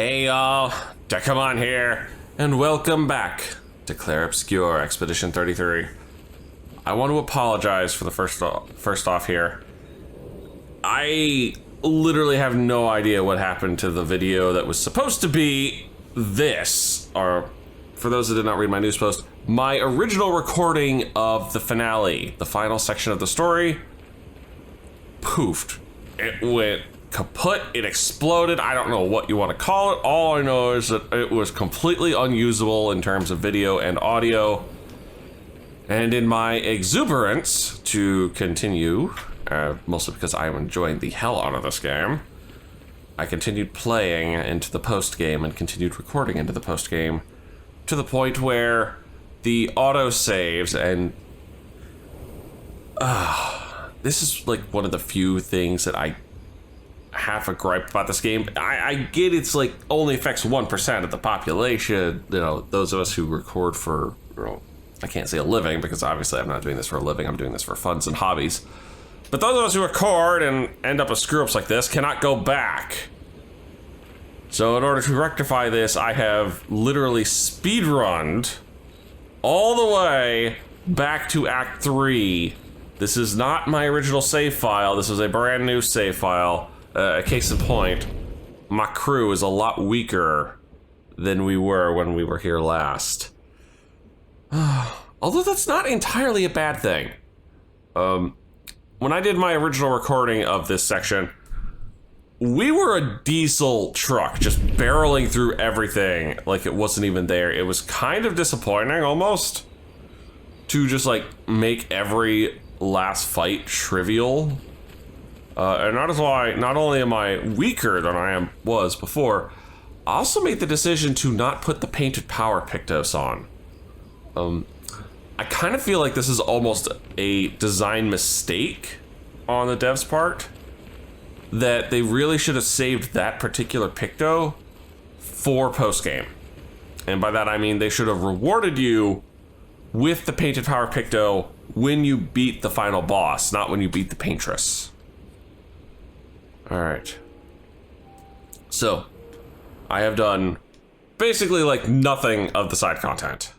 Hey y'all, Dekumon here, and welcome back to Clair Obscur Expedition 33. I want to apologize for the first off here. I literally have no idea what happened to the video that was supposed to be this, or for those that did not read my news post, my original recording of the finale, the final section of the story, poofed. It went kaput, it exploded, I don't know what you want to call it. All I know is that it was completely unusable in terms of video and audio. And in my exuberance to continue, mostly because I'm enjoying the hell out of this game, I continued playing into the post-game and continued recording into the post-game to the point where the auto-saves and... this is like one of the few things that I have a gripe about this game. I get it's like only affects 1% of the population, you know, those of us who record for, you know, I can't say a living because obviously I'm not doing this for a living, I'm doing this for funs and hobbies. But those of us who record and end up with screw-ups like this cannot go back. So in order to rectify this, I have literally speedrunned all the way back to Act 3. This is not my original save file, this is a brand new save file. A case in point, my crew is a lot weaker than we were when we were here last. Although that's not entirely a bad thing. When I did my original recording of this section, we were a diesel truck just barreling through everything like it wasn't even there. It was kind of disappointing almost to just like make every last fight trivial. And that is why not only am I weaker than I was before, I also made the decision to not put the painted power Pictos on. I kind of feel like this is almost a design mistake on the devs' part, that they really should have saved that particular Picto for post-game. And by that I mean they should have rewarded you with the painted power Picto when you beat the final boss, not when you beat the Paintress. Alright. So, I have done basically like nothing of the side content.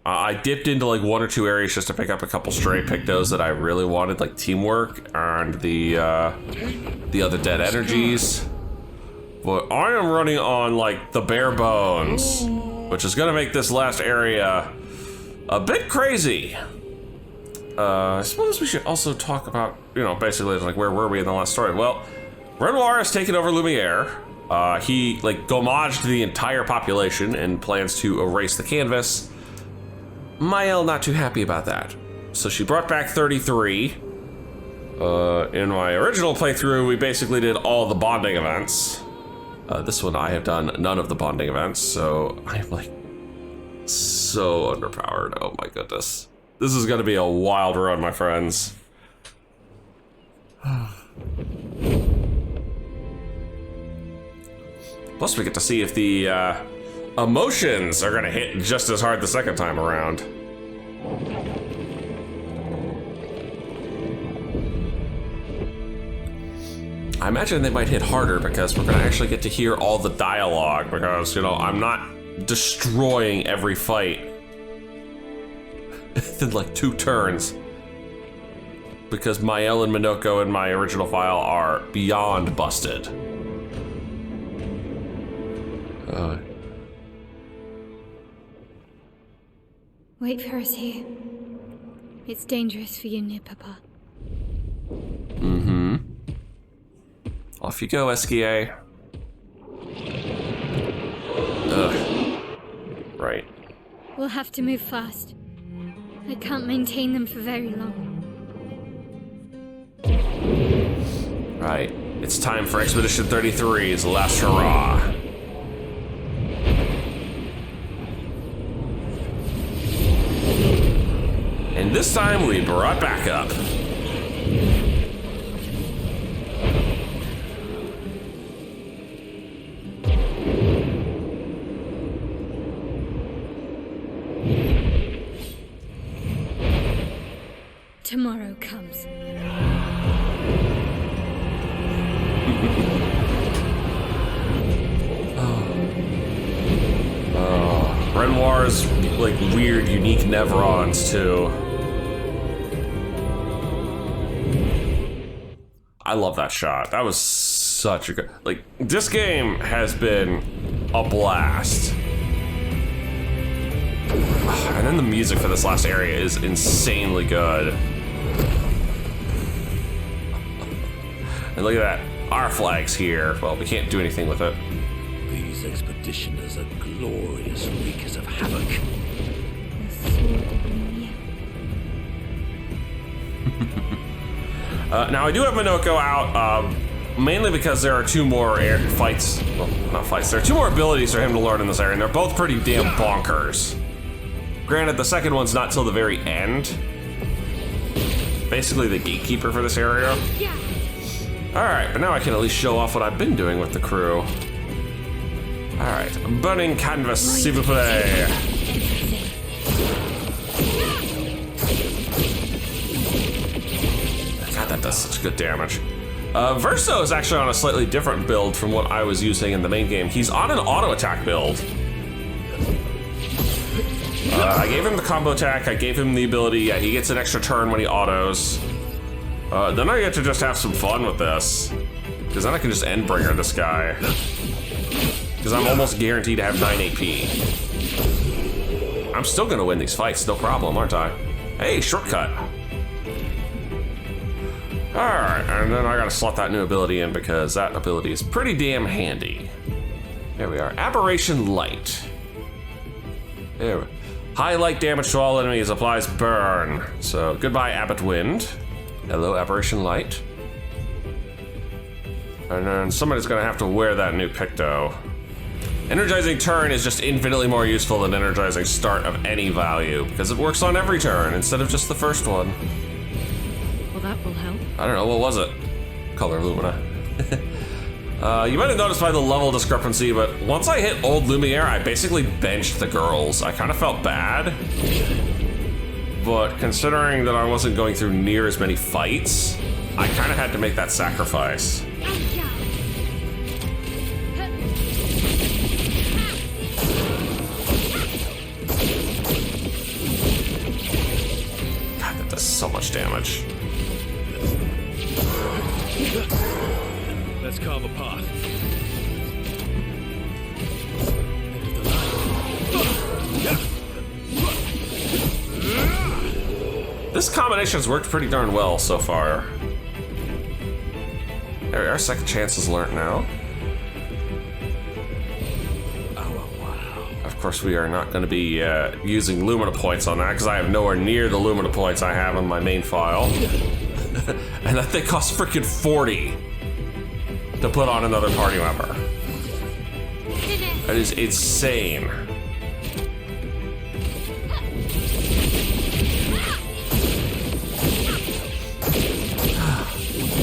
I dipped into like one or two areas just to pick up a couple stray Pictos that I really wanted, like Teamwork and the other dead energies. But I am running on like the bare bones, which is gonna make this last area a bit crazy. I suppose we should also talk about, you know, basically like where were we in the last story? Well, Renoir has taken over Lumiere. He like gommaged the entire population and plans to erase the canvas. Maëlle not too happy about that. So she brought back 33. In my original playthrough, we basically did all the bonding events. This one I have done none of the bonding events, so I'm like so underpowered. Oh my goodness. This is gonna be a wild run, my friends. Plus we get to see if the emotions are gonna hit just as hard the second time around. I imagine they might hit harder because we're gonna actually get to hear all the dialogue because, you know, I'm not destroying every fight in like 2 turns. Because Maëlle and Minoko in my original file are beyond busted. Wait for us here. It's dangerous for you near Papa. Mm-hmm. Off you go, SKA. Ugh. Right. We'll have to move fast. I can't maintain them for very long. Right. It's time for Expedition 33's last hurrah. And this time we brought back up. Tomorrow comes. Noir's like weird, unique Nevrons too. I love that shot. That was such a good, like, this game has been a blast. And then the music for this last area is insanely good. And look at that, our flag's here. Well, we can't do anything with it. These expeditioners are glorious wreakers of havoc. The sword of Lumiere. Now I do have Minoko out, mainly because there are two more fights. Well, not fights. There are two more abilities for him to learn in this area, and they're both pretty damn bonkers. Granted, the second one's not till the very end. Basically the gatekeeper for this area. Yeah. Alright, but now I can at least show off what I've been doing with the crew. Alright, burning canvas, s'il vous plaît. God, that does such good damage. Verso is actually on a slightly different build from what I was using in the main game. He's on an auto attack build. I gave him the combo attack, I gave him the ability, yeah, he gets an extra turn when he autos. Then I get to just have some fun with this. Because then I can just Endbringer this guy. Because I'm almost guaranteed to have 9 AP. I'm still gonna win these fights, no problem, aren't I? Hey, shortcut. Alright, and then I gotta slot that new ability in because that ability is pretty damn handy. There we are, Aberration Light. There we go. High light damage to all enemies, applies burn. So, goodbye Abbot Wind. Hello, Aberration Light. And then somebody's gonna have to wear that new Picto. Energizing Turn is just infinitely more useful than Energizing Start of any value, because it works on every turn instead of just the first one. Well, that will help. I don't know, what was it? Color Lumina. You might have noticed by the level discrepancy, but once I hit Old Lumiere, I basically benched the girls. I kind of felt bad. But considering that I wasn't going through near as many fights, I kind of had to make that sacrifice. God, that does so much damage. Let's carve a path. This combination's worked pretty darn well so far. There we are, second chance is learnt now. Of course, we are not going to be using Lumina points on that because I have nowhere near the Lumina points I have on my main file. And that thing costs freaking 40 to put on another party member. That is insane.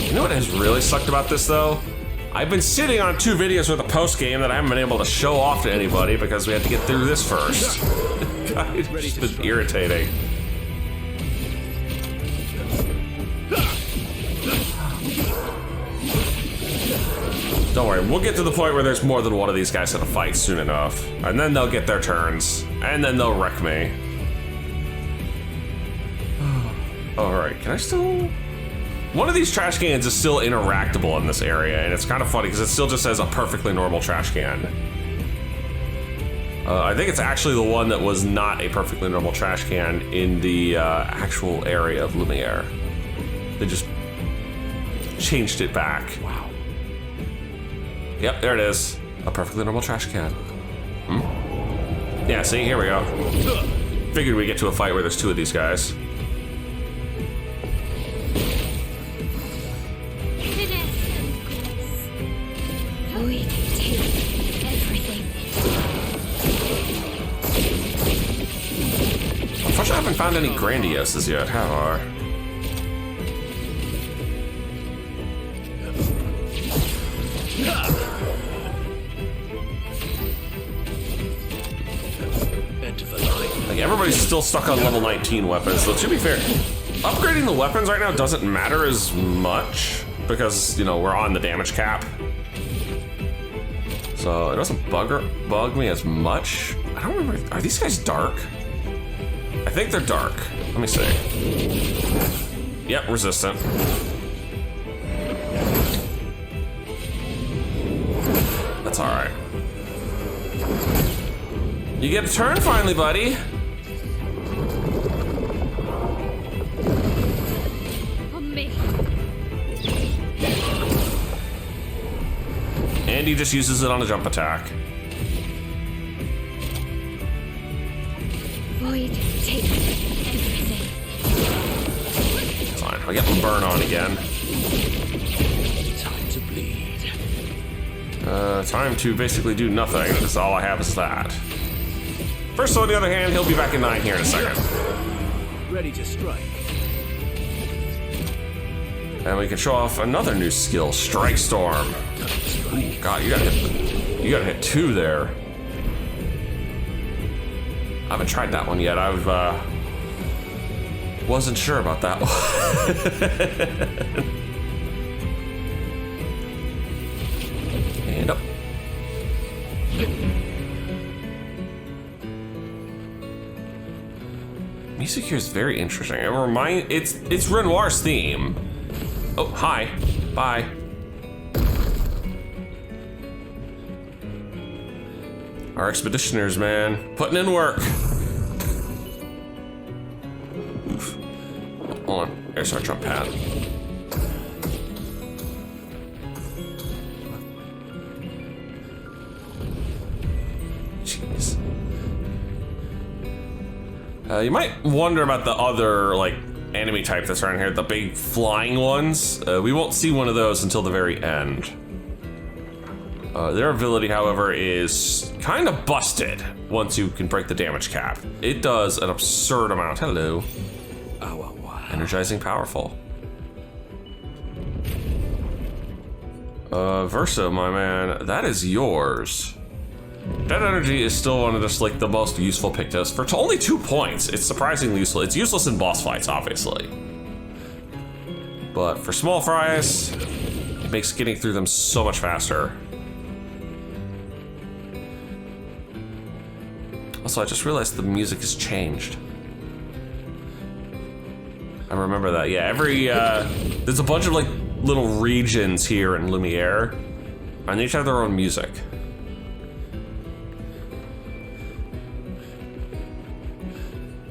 You know what has really sucked about this though? I've been sitting on 2 videos with a post game that I haven't been able to show off to anybody because we had to get through this first. God, it's just been irritating. Don't worry, we'll get to the point where there's more than one of these guys in a fight soon enough. And then they'll get their turns. And then they'll wreck me. Alright, can I still... One of these trash cans is still interactable in this area, and it's kind of funny because it still just says a perfectly normal trash can. I think it's actually the one that was not a perfectly normal trash can in the actual area of Lumiere. They just changed it back. Wow. Yep, there it is. A perfectly normal trash can. Yeah, see, here we go. Figured we'd get to a fight where there's 2 of these guys. We take everything. Unfortunately, I haven't found any Grandioses yet, have I? Like, everybody's still stuck on level 19 weapons, so to be fair, upgrading the weapons right now doesn't matter as much because, you know, we're on the damage cap. So it doesn't bug me as much. I don't remember. Are these guys dark? I think they're dark. Let me see. Yep, resistant. That's all right. You get a turn finally, buddy. On me. And he just uses it on a jump attack. Void, take everything. Fine, I'll get the burn on again. Time to bleed. Time to basically do nothing, because all I have is that. First, on the other hand, he'll be back in 9 here in a second. Ready to strike. And we can show off another new skill, Strike Storm. Ooh, God, you gotta hit 2 there. I haven't tried that one yet. Wasn't sure about that one. And up. Music here is very interesting. It's Renoir's theme. Oh, hi. Bye. Our expeditioners, man. Putting in work. Oof. Hold on. There's our jump pad. Jeez. You might wonder about the other, like, enemy type that's around here, the big flying ones. We won't see one of those until the very end. Their ability, however, is kind of busted once you can break the damage cap. It does an absurd amount. Hello. Oh, wow. Energizing powerful. Versa, my man, that is yours. That energy is still one of just like the most useful Pictos for only 2 points. It's surprisingly useful. It's useless in boss fights, obviously. But for small fries, it makes getting through them so much faster. Also, I just realized the music has changed. I remember that. Yeah, there's a bunch of like little regions here in Lumiere, and they each have their own music.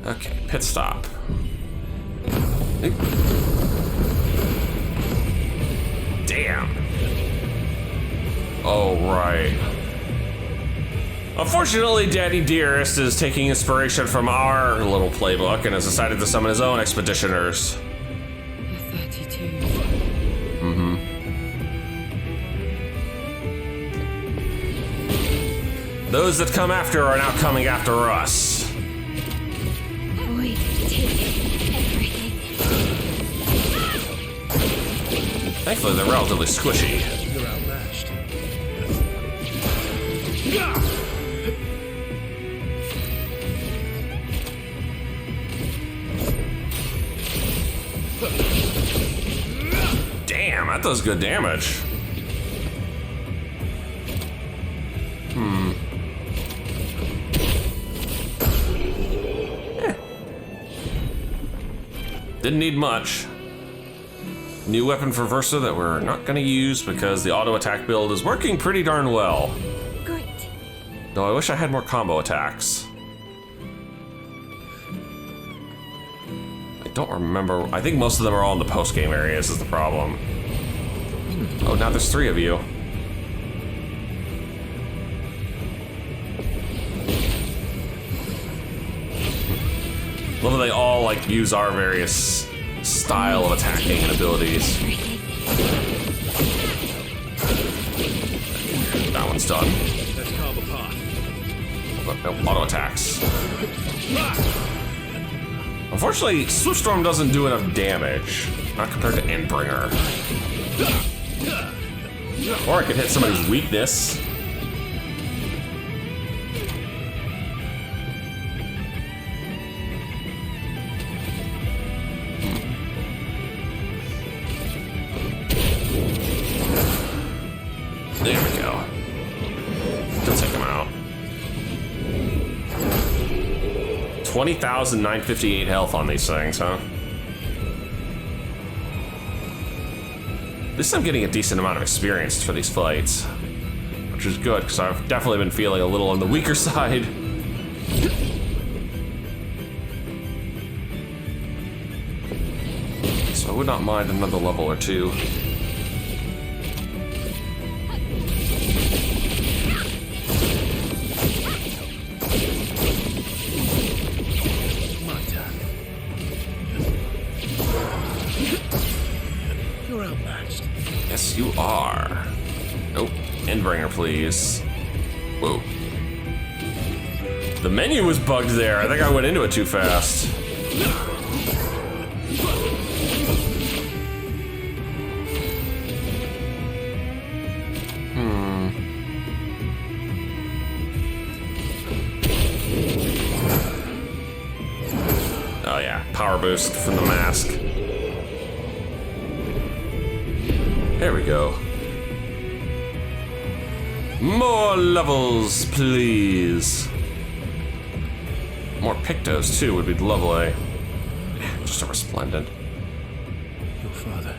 Okay, pit stop. Damn. Oh, right. Unfortunately, Daddy Dearest is taking inspiration from our little playbook and has decided to summon his own expeditioners. 32. Mm-hmm. Those that come after are now coming after us. Void, take everything. Thankfully, they're relatively squishy. You're outmatched. Damn, that does good damage. Didn't need much. New weapon for Versa that we're not gonna use because the auto attack build is working pretty darn well. Great. Though I wish I had more combo attacks. I don't remember. I think most of them are all in the post-game areas is the problem. Oh, now there's 3 of you. Love how they all like use our various style of attacking and abilities. That one's done. Let's carve apart. No, auto attacks. Unfortunately, Swift Storm doesn't do enough damage, not compared to Endbringer. Or I could hit somebody's weakness. There we go. 20,958 health on these things, huh? At least I'm getting a decent amount of experience for these fights, which is good, because I've definitely been feeling a little on the weaker side. So I would not mind another level or two. You're outmatched. Yes, you are. Nope. Endbringer, please. Whoa. The menu was bugged there. I think I went into it too fast. Oh yeah, power boost from the mask. There we go. More levels, please. More Pictos, too, would be lovely. Just a resplendent. Your father.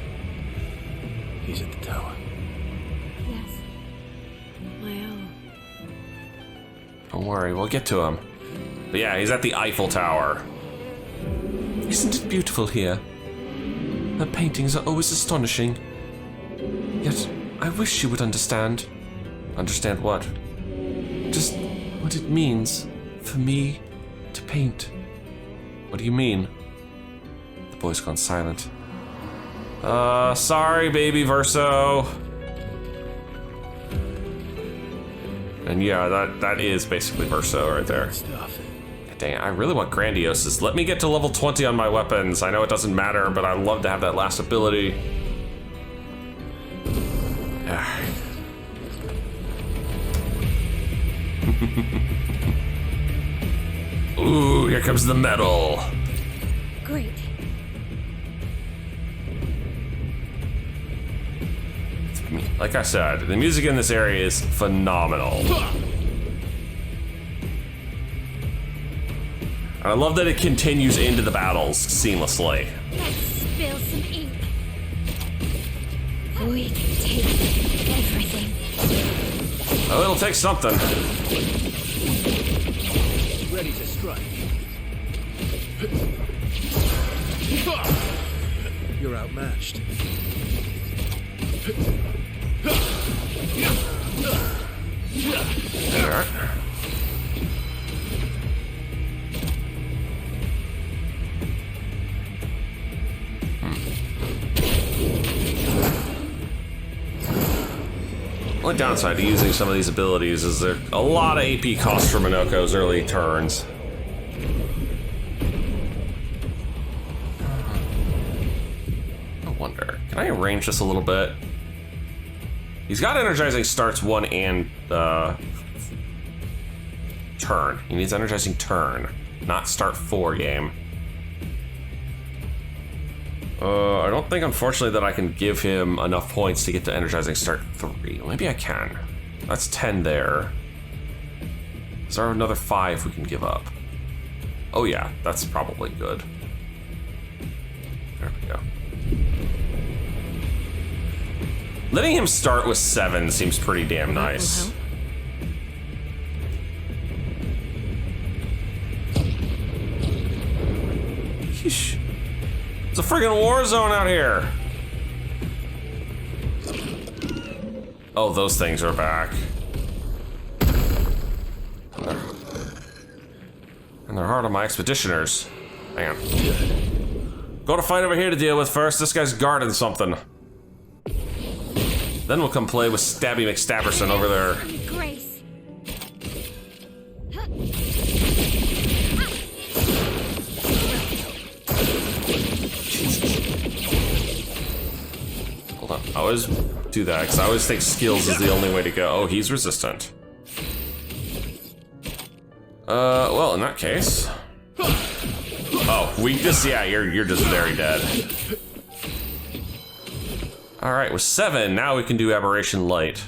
He's at the tower. Yes. My own. Don't worry, we'll get to him. But yeah, he's at the Eiffel Tower. Isn't it beautiful here? Her paintings are always astonishing. Yet, I wish you would understand. Understand what? Just what it means for me to paint. What do you mean? The boy's gone silent. Sorry, baby Verso. And yeah, that is basically Verso right there. Stuff. Dang it, I really want Grandioses. Let me get to level 20 on my weapons. I know it doesn't matter, but I'd love to have that last ability. Ooh, here comes the metal. Great. Like I said, the music in this area is phenomenal. And I love that it continues into the battles seamlessly. Let's spill some ink. We can take everything. Oh, it'll take something. Ready to strike. You're outmatched. Alright. Only downside to using some of these abilities is there a lot of AP cost for Minoko's early turns. I wonder, can I arrange this a little bit? He's got energizing starts 1 and turn. He needs energizing turn, not start 4 game. I don't think, unfortunately, that I can give him enough points to get to energizing start 3. Maybe I can. That's 10 there. Is there another 5 we can give up? Oh yeah, that's probably good. There we go. Letting him start with 7 seems pretty damn nice. Yeesh. It's a friggin' war zone out here. Oh, those things are back. And they're hard on my expeditioners. Hang on. Got a fight over here to deal with first. This guy's guarding something. Then we'll come play with Stabby McStabberson over there. Grace. Hold on. I always do that because I always think skills is the only way to go. Oh, he's resistant. Well, in that case. Oh, weakness? Yeah, you're just very dead. Alright, with 7, now we can do Aberration Light.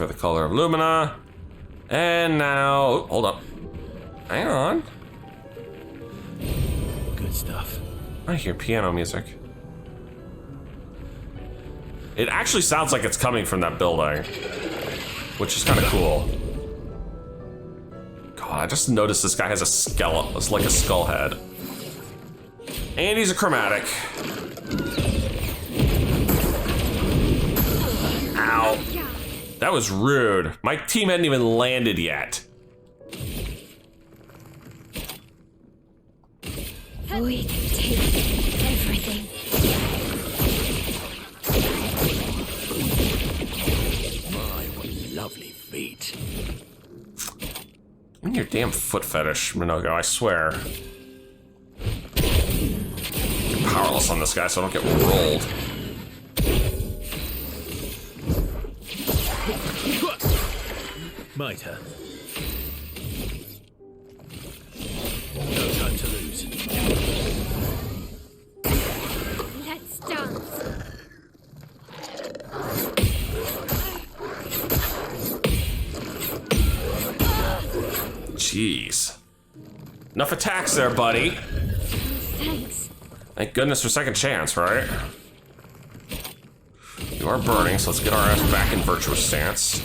for the color of Lumina. And now, oh, hold up. Hang on. Good stuff. I hear piano music. It actually sounds like it's coming from that building, which is kind of cool. God, I just noticed this guy has a skeleton. It's like a skull head. And he's a chromatic. Ow. That was rude. My team hadn't even landed yet. We can take everything. My, what lovely feet. Give me your damn foot fetish, Minoko, I swear. I'm powerless on this guy so I don't get rolled. Mitre. No time to lose. Let's dance. Jeez. Enough attacks there, buddy. Thanks. Thank goodness for second chance, right? You are burning, so let's get our ass back in virtuous stance.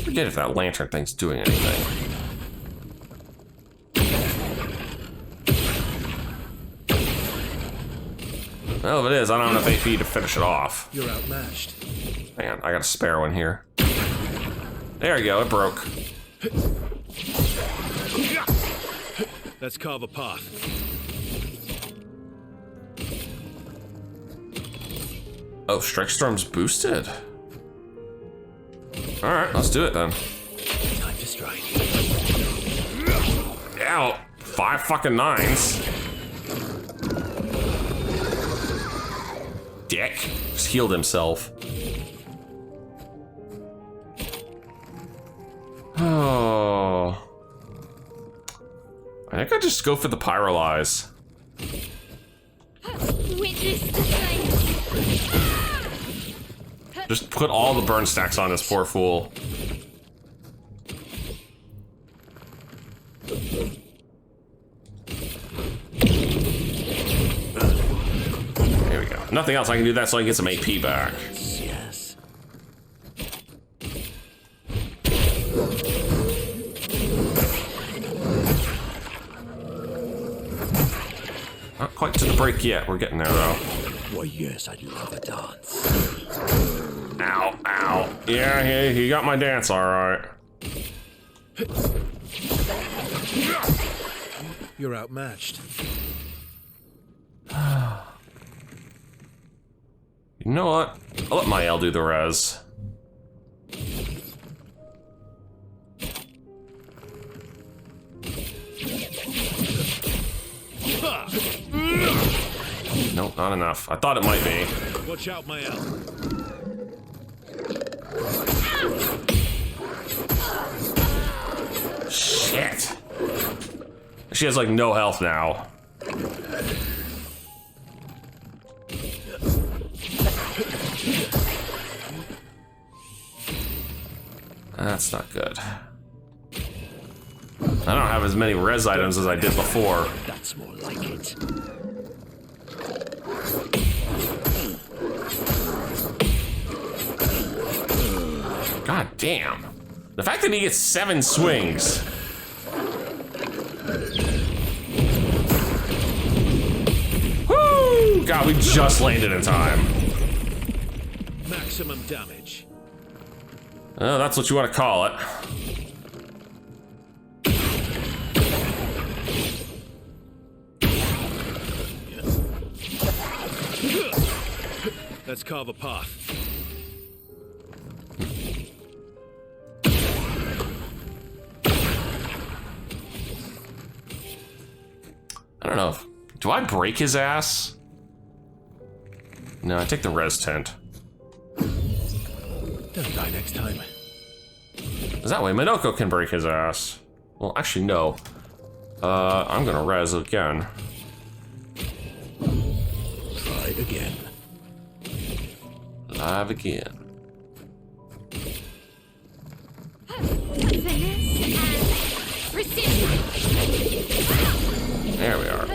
Forget if that lantern thing's doing anything. Well, if it is, I don't have enough AP to finish it off. You're outmatched. Man, I got a spare one here. There you go, it broke. Let's carve a path. Oh, Strike Storm's boosted. Alright, let's do it then. Time to strike. Ow! 5 fucking 9s. Dick. Just healed himself. Oh. I think I just go for the Pyrolyze. Witness the flame. Just put all the burn stacks on this poor fool. There we go. Nothing else, I can do that so I can get some AP back. Yes. Not quite to the break yet, we're getting there though. Why, yes, I'd love a dance. Ow, ow. Yeah, he got my dance alright. You're outmatched. You know what? I'll let Mael do the res. Nope, not enough. I thought it might be. Watch out, Mael. Shit. She has like no health now. That's not good. I don't have as many res items as I did before. That's more like it. God damn. The fact that he gets 7 swings. Woo! God, we just landed in time. Maximum damage. Oh, that's what you want to call it. Let's carve a path. I don't know. Do I break his ass? No, I take the res tent. Don't die next time. Is that way Minoko can break his ass? Well, actually, no. I'm gonna res again. Try again. Alive again. There we are.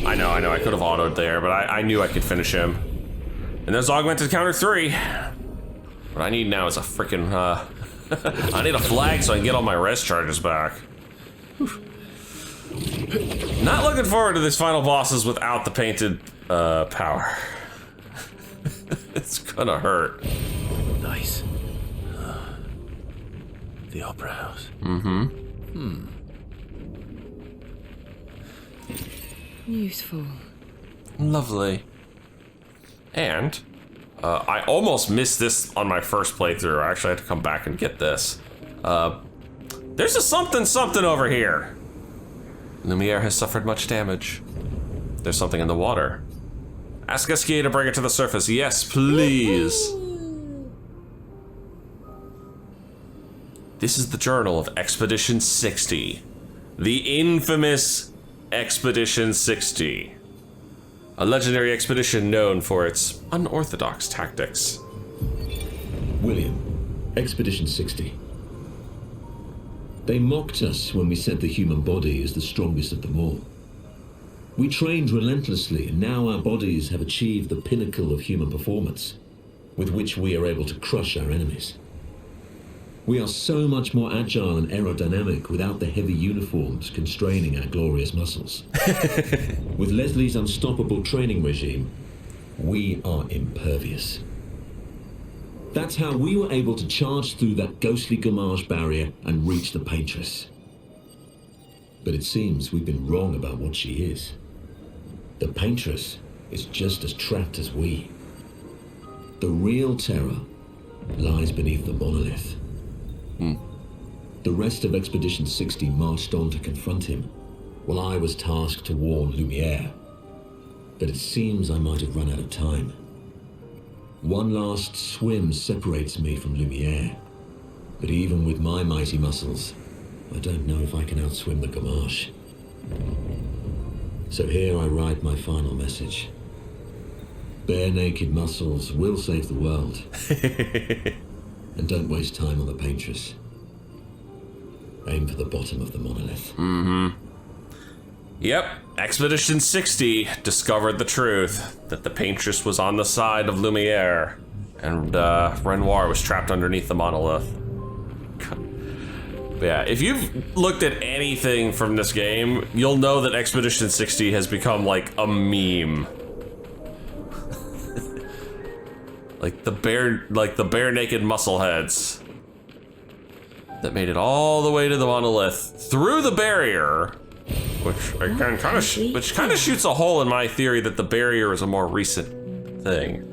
I know, I could have autoed there, but I knew I could finish him. And there's augmented counter 3. What I need now is a freaking, I need a flag so I can get all my res charges back. Not looking forward to these final bosses without the painted, power. It's gonna hurt. Nice. The Opera House. Useful. Lovely. And, I almost missed this on my first playthrough. I actually had to come back and get this. There's a something over here. Lumiere has suffered much damage. There's something in the water. Ask Eskia to bring it to the surface. Yes, please. This is the journal of Expedition 60. The infamous Expedition 60. A legendary expedition known for its unorthodox tactics. William, Expedition 60. They mocked us when we said the human body is the strongest of them all. We trained relentlessly, and now our bodies have achieved the pinnacle of human performance, with which we are able to crush our enemies. We are so much more agile and aerodynamic without the heavy uniforms constraining our glorious muscles. With Leslie's unstoppable training regime, we are impervious. That's how we were able to charge through that ghostly Gamage barrier and reach the Paintress. But it seems we've been wrong about what she is. The Paintress is just as trapped as we. The real terror lies beneath the monolith. The rest of Expedition 60 marched on to confront him, while I was tasked to warn Lumiere. But it seems I might have run out of time. One last swim separates me from Lumiere, but even with my mighty muscles, I don't know if I can outswim the Gamage. So here I write my final message. Bare naked muscles will save the world. And don't waste time on the Paintress. Aim for the bottom of the monolith. Yep, Expedition 60 discovered the truth that the Paintress was on the side of Lumiere, and Renoir was trapped underneath the monolith. But yeah, if you've looked at anything from this game, you'll know that Expedition 60 has become like a meme. like the bare naked muscle heads that made it all the way to the monolith through the barrier, which kind of shoots a hole in my theory that the barrier is a more recent thing.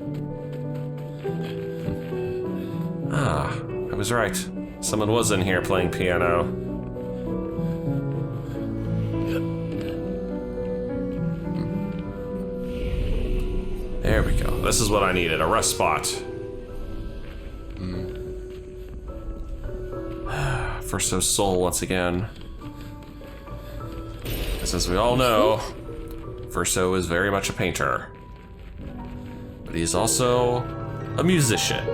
Ah, I was right. Someone was in here playing piano. There we go. This is what I needed, a rest spot. First soul once again. As we all know, Verso is very much a painter. But he's also a musician.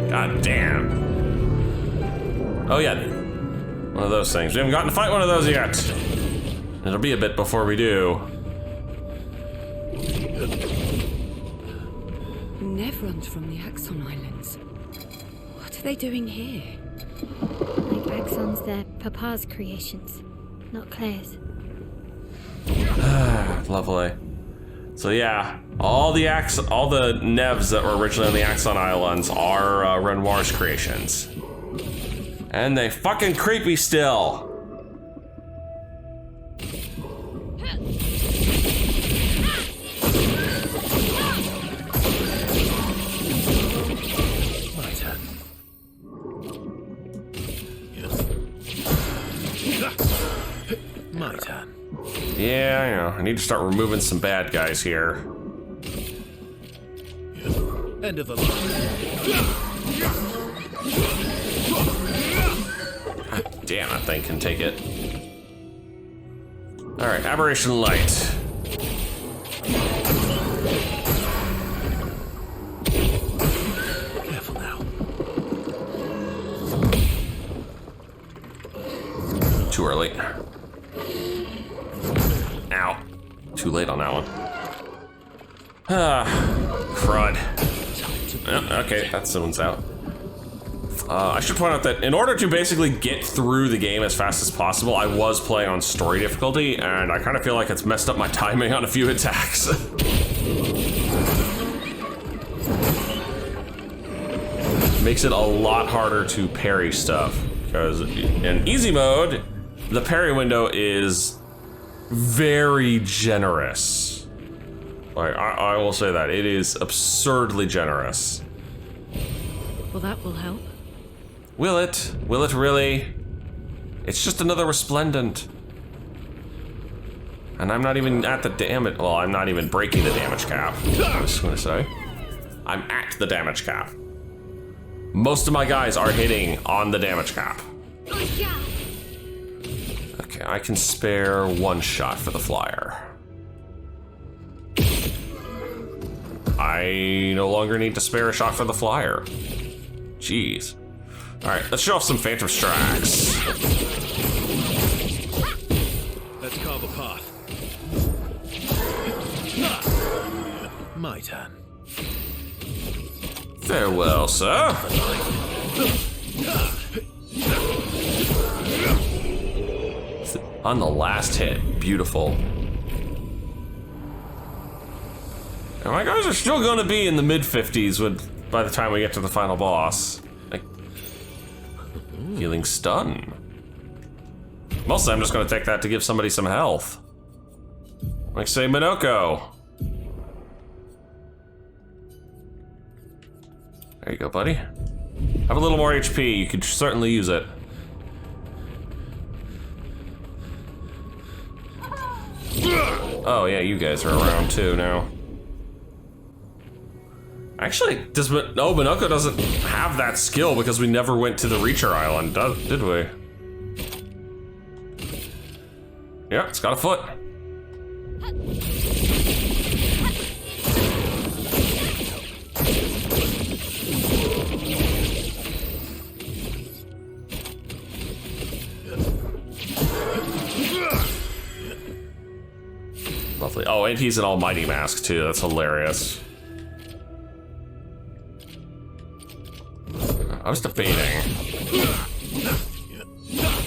God damn. Oh yeah, one of those things. We haven't gotten to fight one of those yet. It'll be a bit before we do. Nevrons from the Axon Islands. What are they doing here? Like Axon's their Papa's creations, not Claire's. Lovely. So yeah, all the Nevs that were originally on the Axon Islands are Renoir's creations. And they fucking creepy still. My turn. Yeah, I know. I need to start removing some bad guys here. End of the line. God damn, that thing can take it. Alright, aberration light. Careful now. Too early. Ow. Too late on that one. Ah, crud. Okay, that someone's out. I should point out that in order to basically get through the game as fast as possible, I was playing on story difficulty, and I kind of feel like it's messed up my timing on a few attacks. Makes it a lot harder to parry stuff, because in easy mode, the parry window is very generous. Like, I will say that. It is absurdly generous. Well, that will help. Will it? Will it really? It's just another resplendent. And I'm not even at the damage. Well, I'm not even breaking the damage cap. I was gonna say. I'm at the damage cap. Most of my guys are hitting on the damage cap. Okay, I can spare one shot for the flyer. I no longer need to spare a shot for the flyer. Jeez. Alright, let's show off some Phantom Strikes. Let's carve a path. My turn. Farewell, sir. On the last hit. Beautiful. And my guys are still going to be in the mid-50s by the time we get to the final boss. Like, healing stun. Mostly I'm just going to take that to give somebody some health. Like, say, Minoko. There you go, buddy. Have a little more HP. You could certainly use it. Oh, yeah, you guys are around too now. Actually, Minoko doesn't have that skill because we never went to the Reacher Island, did we? Yeah, it's got a foot. Lovely. Oh, and he's an almighty mask too. That's hilarious. I was debating,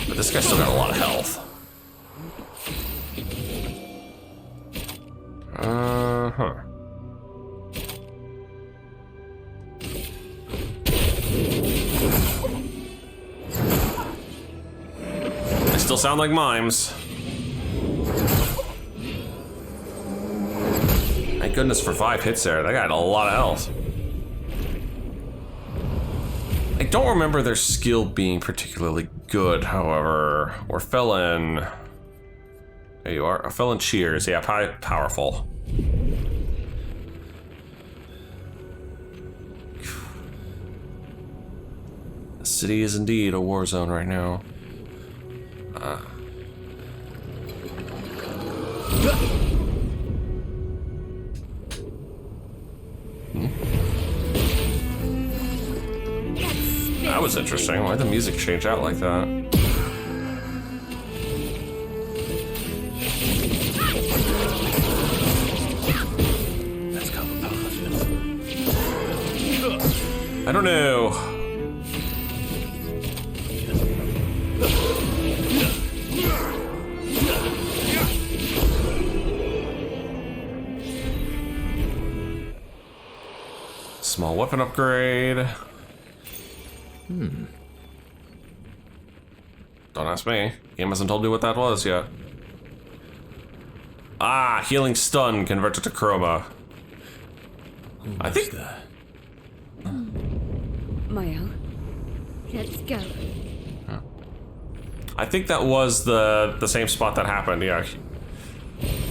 but this guy's still got a lot of health. Huh. They still sound like mimes. Thank goodness for 5 hits there. They got a lot of health. I don't remember their skill being particularly good, however. Orphelin. There you are. Orphelin Cheers. Yeah, powerful. The city is indeed a war zone right now. That was interesting. Why'd the music change out like that? Let's carve a path. I don't know. Small weapon upgrade. Don't ask me. Game hasn't told me what that was yet. Ah, healing stun converted to chroma. I think There. Mael, Let's go. I think that was the same spot that happened, yeah.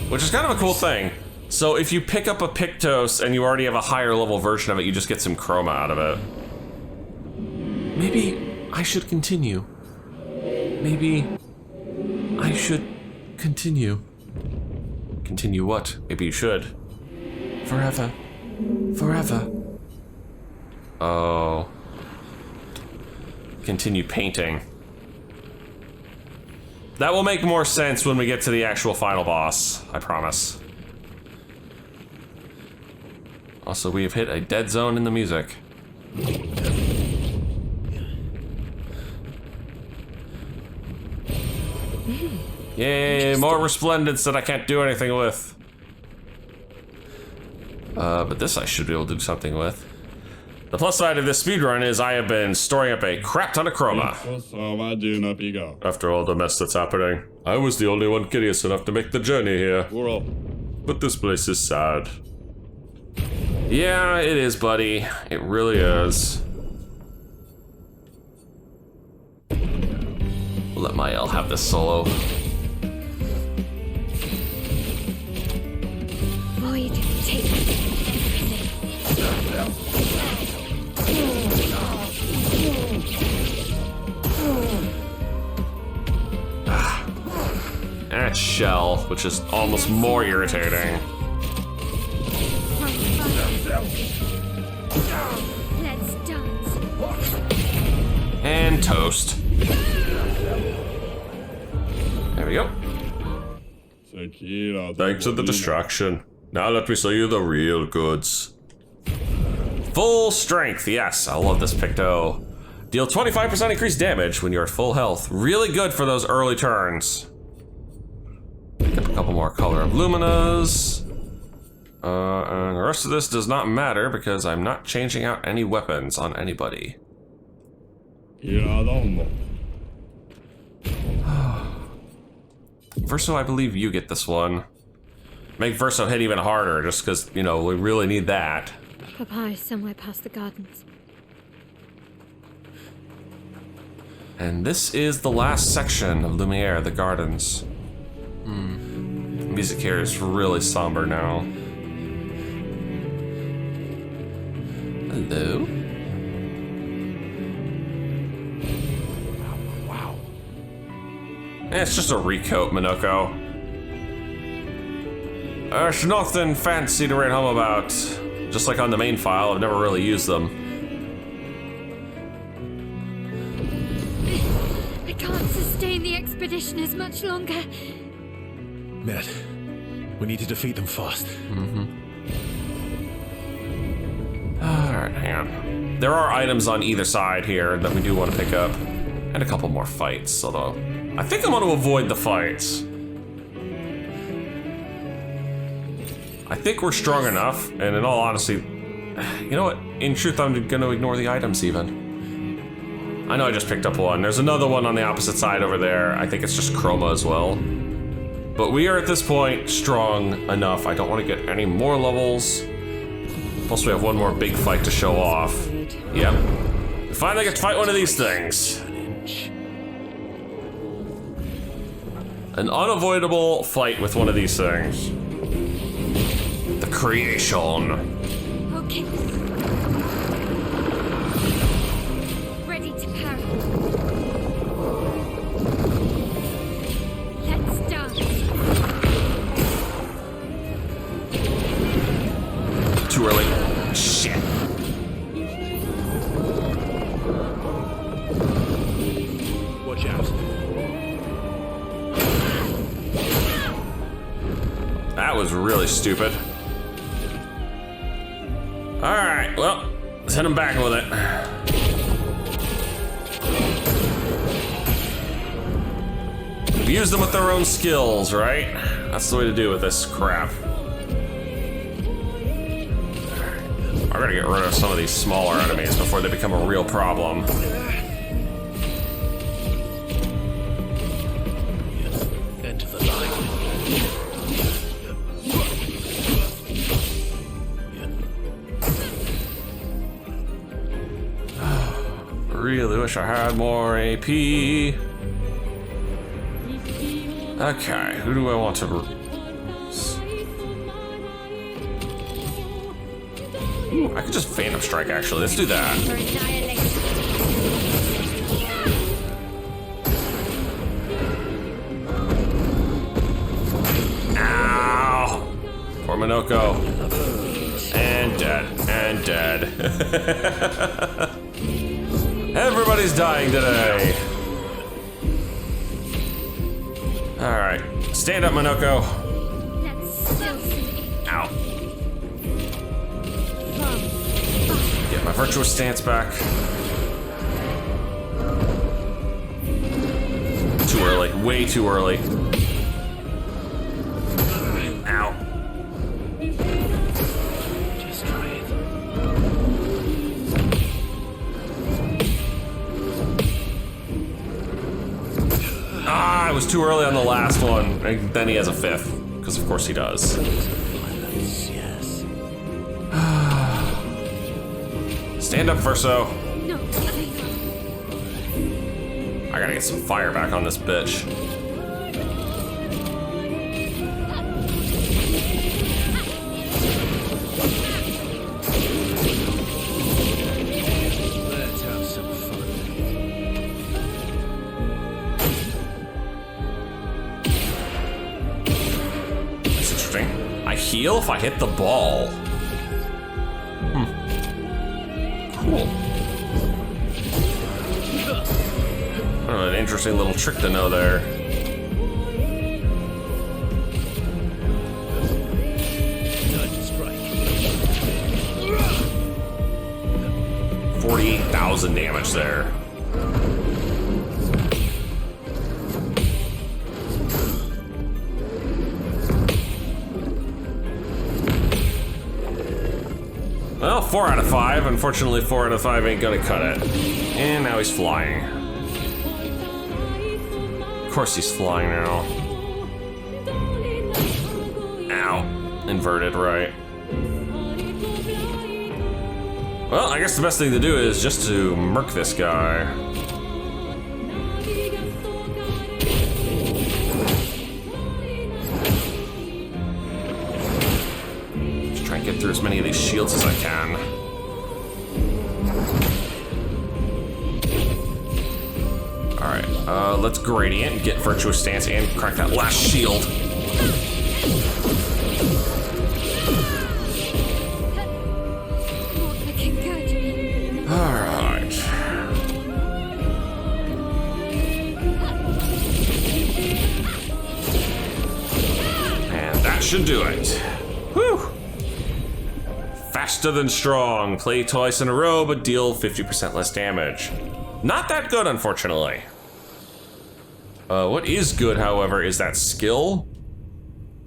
Which is kind of a cool thing. So if you pick up a Pictos and you already have a higher level version of it, you just get some chroma out of it. Maybe I should continue. Maybe I should continue. Continue what? Maybe you should. Forever. Forever. Oh. Continue painting. That will make more sense when we get to the actual final boss, I promise. Also, we have hit a dead zone in the music. Yay, more resplendence that I can't do anything with. But this I should be able to do something with. The plus side of this speedrun is I have been storing up a crap ton of chroma. After all the mess that's happening, I was the only one curious enough to make the journey here. But this place is sad. Yeah, it is, buddy. It really is. We'll let Mael have this solo. Void, take everything. That's Shell, which is almost more irritating. Let's dance. And toast. There we go. Thanks for the distraction. Now let me show you the real goods. Full strength, yes, I love this Picto. Deal 25% increased damage when you're at full health. Really good for those early turns. Pick up a couple more Color of Luminas. And the rest of this does not matter because I'm not changing out any weapons on anybody. Verso, I believe you get this one. Make Verso hit even harder just because, you know, we really need that. Papa is somewhere past the gardens. And this is the last section of Lumiere, the gardens. Music here is really somber now. Hello? Wow. It's just a recoat, Minoko. There's nothing fancy to write home about. Just like on the main file, I've never really used them. I can't sustain the expedition as much longer. Ned, we need to defeat them fast. Alright, hang on. There are items on either side here that we do want to pick up. And a couple more fights, although I think I'm going to avoid the fights. I think we're strong enough, and in all honesty, you know what? In truth, I'm going to ignore the items even. I know I just picked up one. There's another one on the opposite side over there. I think it's just Chroma as well. But we are at this point strong enough. I don't want to get any more levels. Plus we have one more big fight to show off. Yep. We finally get to fight one of these things. An unavoidable fight with one of these things. The creation. Okay. Ready to parry. Let's dance. Too early. Shit. Watch out. That was really stupid. Alright, well, let's hit him back with it. Use them with their own skills, right? That's the way to do with this crap. I gotta get rid of some of these smaller enemies before they become a real problem. Enter the line. Really wish I had more AP. Okay, who do I want to... Ooh, I could just Phantom Strike, actually. Let's do that. For annihilation. Ow! Poor Minoko. And dead. And dead. Everybody's dying today. Alright. Stand up, Minoko. That's still silly. Ow. Get my virtuous stance back. Too early. Way too early. Ow. Just try it. Ah, I was too early on the last one. And then he has a fifth. Because of course he does. Violence, yes. Stand up, Verso. No, I gotta get some fire back on this bitch. Let's have some fun. That's interesting. I heal if I hit the ball. Cool. Oh, an interesting little trick to know there. Time to strike. 48,000 damage there. Well, 4 out of 5. Unfortunately, 4 out of 5 ain't gonna cut it. And now he's flying. Of course he's flying now. Ow. Inverted, right. Well, I guess the best thing to do is just to murk this guy. Just try and get through as many of these shields as I can. Alright, let's Gradient, get Virtuous Stance, and crack that last shield. looking good. Alright. And that should do it. Whew! Faster than strong. Play twice in a row, but deal 50% less damage. Not that good, unfortunately. What is good, however, is that skill.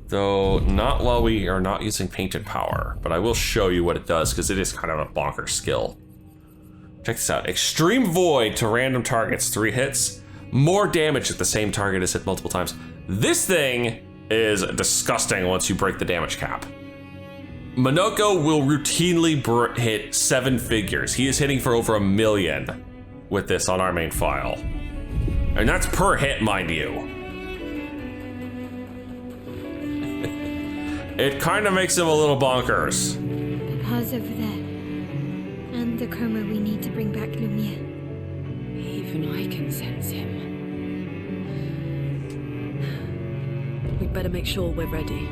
Though, not while we are not using Painted Power. But I will show you what it does, because it is kind of a bonkers skill. Check this out. Extreme Void to random targets, 3 hits. More damage if the same target is hit multiple times. This thing is disgusting once you break the damage cap. Minoko will routinely hit 7 figures. He is hitting for over 1 million with this on our main file. And that's per hit, mind you. It kind of makes him a little bonkers. Papa's over there. And the chroma we need to bring back Lumiere. Even I can sense him. We'd better make sure we're ready.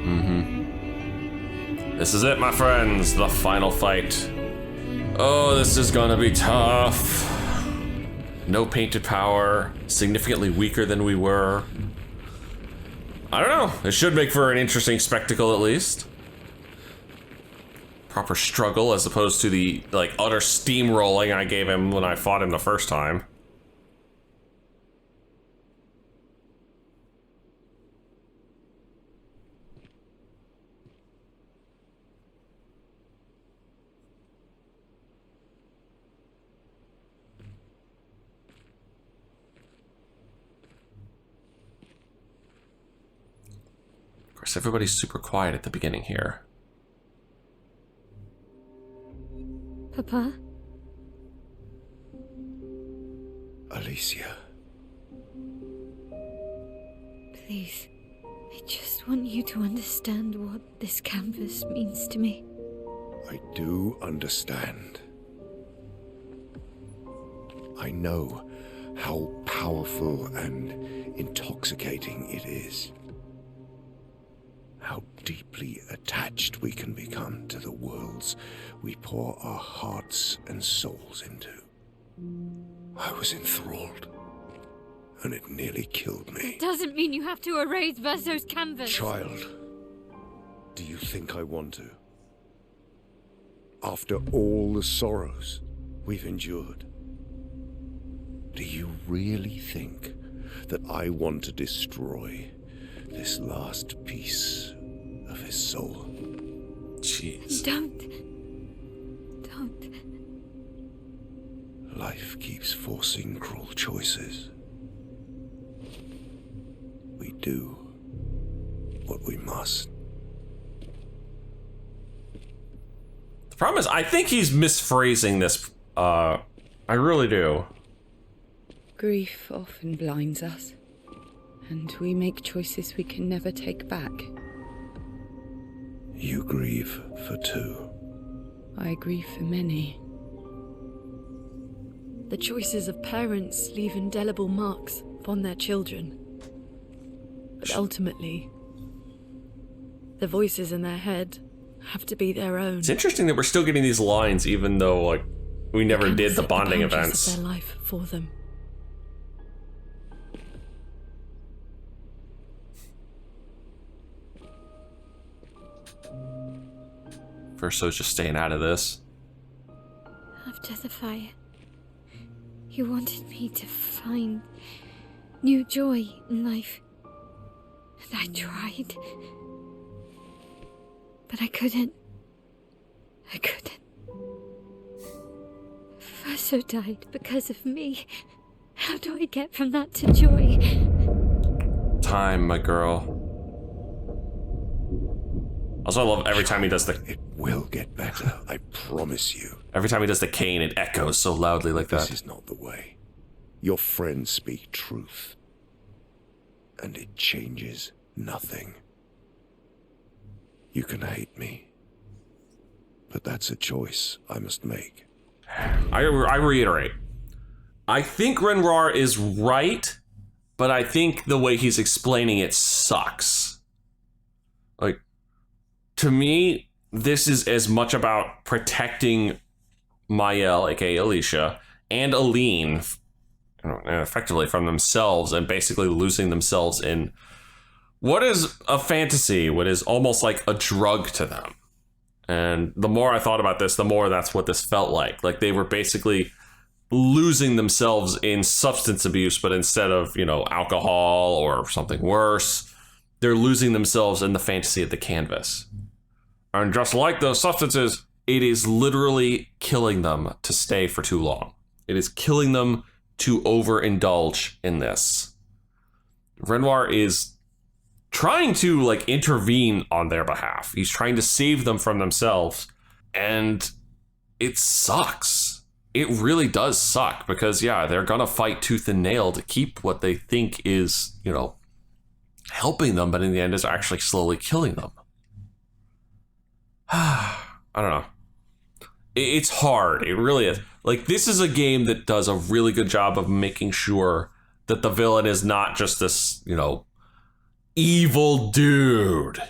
This is it, my friends. The final fight. Oh, this is gonna be tough. No Painted Power. Significantly weaker than we were. I don't know. It should make for an interesting spectacle, at least. Proper struggle, as opposed to the, like, utter steamrolling I gave him when I fought him the first time. Of course, everybody's super quiet at the beginning here. Papa? Alicia. Please. I just want you to understand what this canvas means to me. I do understand. I know how powerful and intoxicating it is. how deeply attached we can become to the worlds we pour our hearts and souls into. I was enthralled, and it nearly killed me. Doesn't mean you have to erase Verso's canvas. Child, do you think I want to? After all the sorrows we've endured, do you really think that I want to destroy this last piece of his soul? Jeez. Don't. Life keeps forcing cruel choices. We do what we must. The problem is, I think he's misphrasing this. I really do. Grief often blinds us, and we make choices we can never take back. You grieve for two. I grieve for many. The choices of parents leave indelible marks upon their children. But ultimately, the voices in their head have to be their own. It's interesting that we're still getting these lines, even though like we never did the Set bonding boundaries events. of their life for them. Verso's just staying out of this. After the fire, you wanted me to find new joy in life. And I tried. But I couldn't. Verso died because of me. How do I get from that to joy? Time, my girl. Also, I love every time he does the... It will get better, I promise you. Every time he does the cane, it echoes so loudly like This that. is not the way. Your friends speak truth. And it changes nothing. You can hate me. But that's a choice I must make. I reiterate. I think Renoir is right, but I think the way he's explaining it sucks. Like, to me, this is as much about protecting Mael, aka Alicia, and Aline, effectively from themselves, and basically losing themselves in what is a fantasy, what is almost like a drug to them. And the more I thought about this, the more that's what this felt like. Like they were basically losing themselves in substance abuse, but instead of, alcohol or something worse, they're losing themselves in the fantasy of the canvas. And just like those substances, it is literally killing them to stay for too long. It is killing them to overindulge in this. Renoir is trying to intervene on their behalf. He's trying to save them from themselves, and it sucks. It really does suck because they're gonna fight tooth and nail to keep what they think is, helping them, but in the end is actually slowly killing them. I don't know. It's hard. It really is. This is a game that does a really good job of making sure that the villain is not just this, evil dude.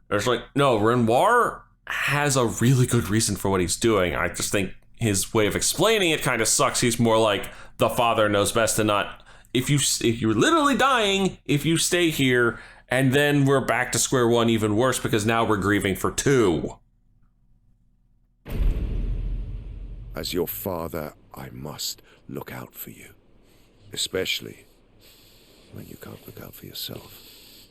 There's no, Renoir has a really good reason for what he's doing. I just think his way of explaining it kind of sucks. He's more like the father knows best and not, if you're literally dying, if you stay here, and then we're back to square one, even worse, because now we're grieving for two. As your father, I must look out for you. Especially when you can't look out for yourself.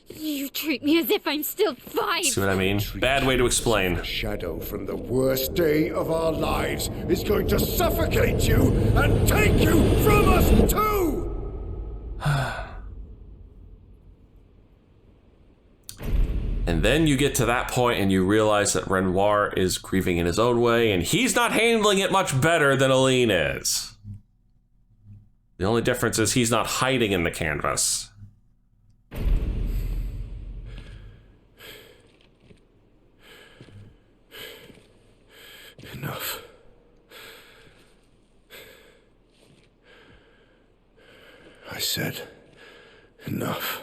You treat me as if I'm still 5. See what I mean? Bad way to explain. The shadow from the worst day of our lives is going to suffocate you and take you from us too! And then you get to that point and you realize that Renoir is grieving in his own way, and he's not handling it much better than Aline is. The only difference is he's not hiding in the canvas. Enough. I said enough.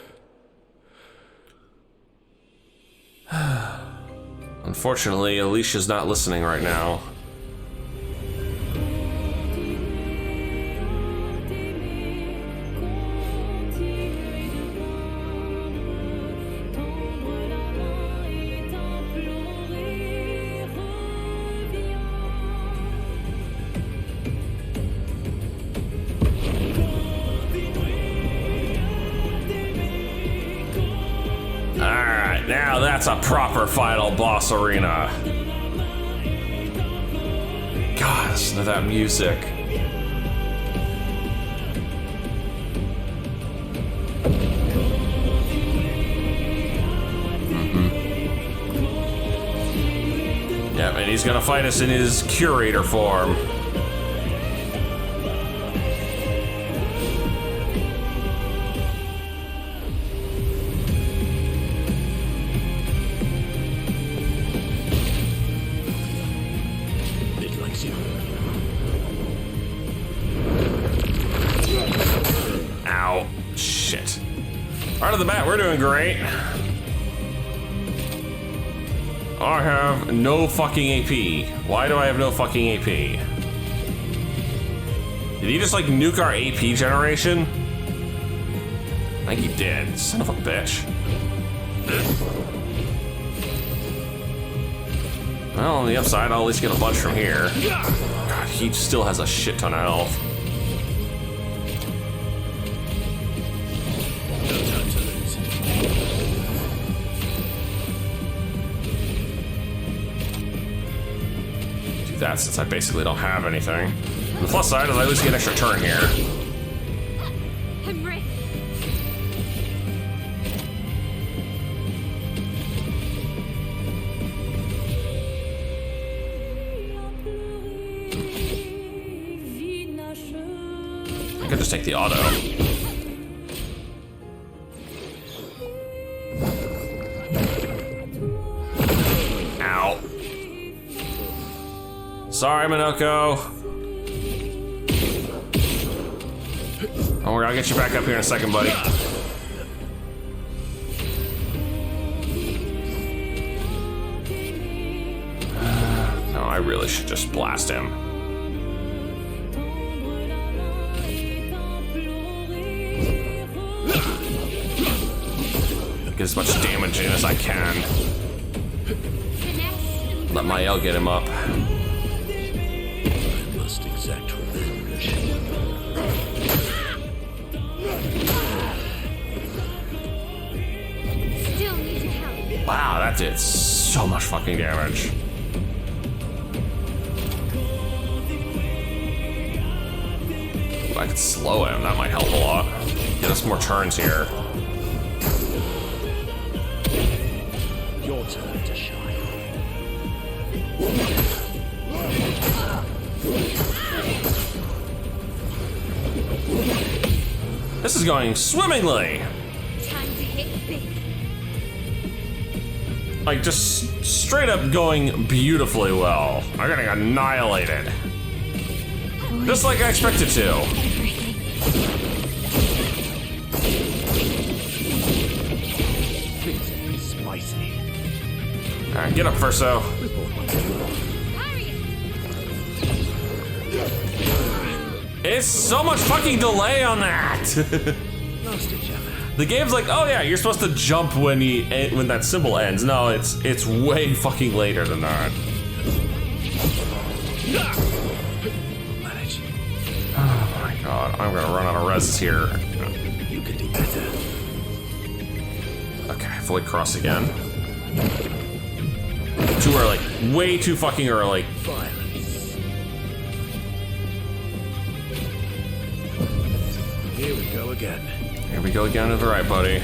Unfortunately, Alicia's not listening right now. Now that's a proper final boss arena. God, listen to that music. Yep, and he's gonna fight us in his curator form. Ow. Shit. Right off the bat, we're doing great. I have no fucking AP. Why do I have no fucking AP? Did he just like nuke our AP generation? I think he did. Son of a bitch. Well, on the upside, I'll at least get a bunch from here. God, he still has a shit ton of health. Do that since I basically don't have anything. The plus side is I at least get an extra turn here. I'm ready. I could just take the auto. Ow. Sorry, Minoko. Don't worry, I'll get you back up here in a second, buddy. No, I really should just blast him. Get as much damage in as I can. Let my L get him up. I must exact revenge. Still need help. Wow, that did so much fucking damage. If I could slow him, that might help a lot. Get us more turns here. Your turn to shine. This is going swimmingly. Time to hit big. Like, just straight up going beautifully well. I'm getting annihilated. Just like I expected to. Please be spicy. Alright, get up, Verso. It's so much fucking delay on that. Lost each other. The game's like, oh yeah, you're supposed to jump when that symbol ends. No, it's way fucking later than that. Manage. Oh my god, I'm gonna run out of res here. You can do better. Okay, void cross again. Too early. Way too fucking early. Violence. Here we go again. Here we go again to the right, buddy.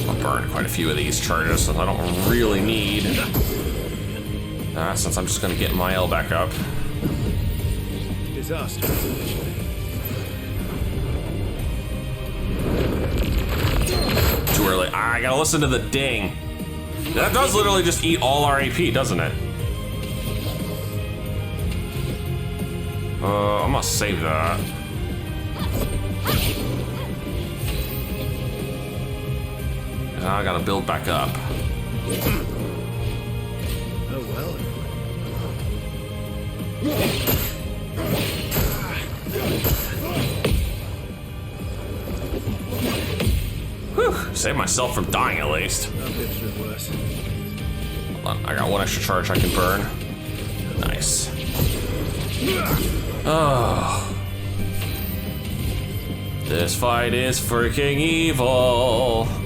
I'll burn quite a few of these charges since I don't really need. Since I'm just gonna get my L back up. Disaster. Too early. I gotta listen to the ding. That does literally just eat all our AP, doesn't it? I'm gonna save that. Now I gotta build back up. Oh well. Whew, save myself from dying at least. I've been through worse. Hold on, I got one extra charge I can burn. Nice. Oh. This fight is freaking evil. Time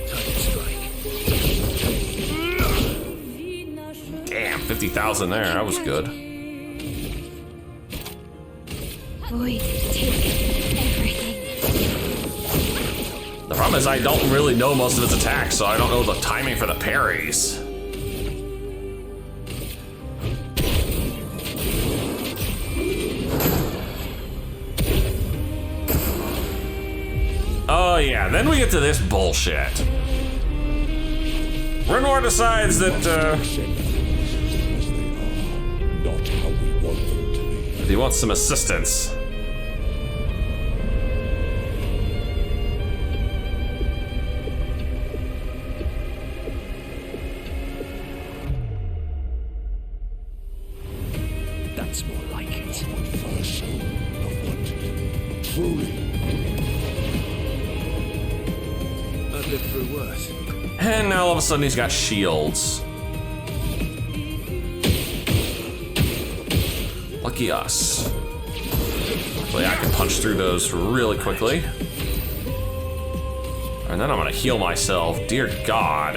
to strike. Damn, 50,000 there. That was good. Void, take everything. The problem is I don't really know most of his attacks, so I don't know the timing for the parries. Oh yeah, then we get to this bullshit. Renoir decides that, Not how we want them to be. he wants some assistance. That's more like it. First of what truly I've lived through worse. And now all of a sudden he's got shields. Lucky us. Hopefully I can punch through those really quickly. And then I'm gonna heal myself. Dear God.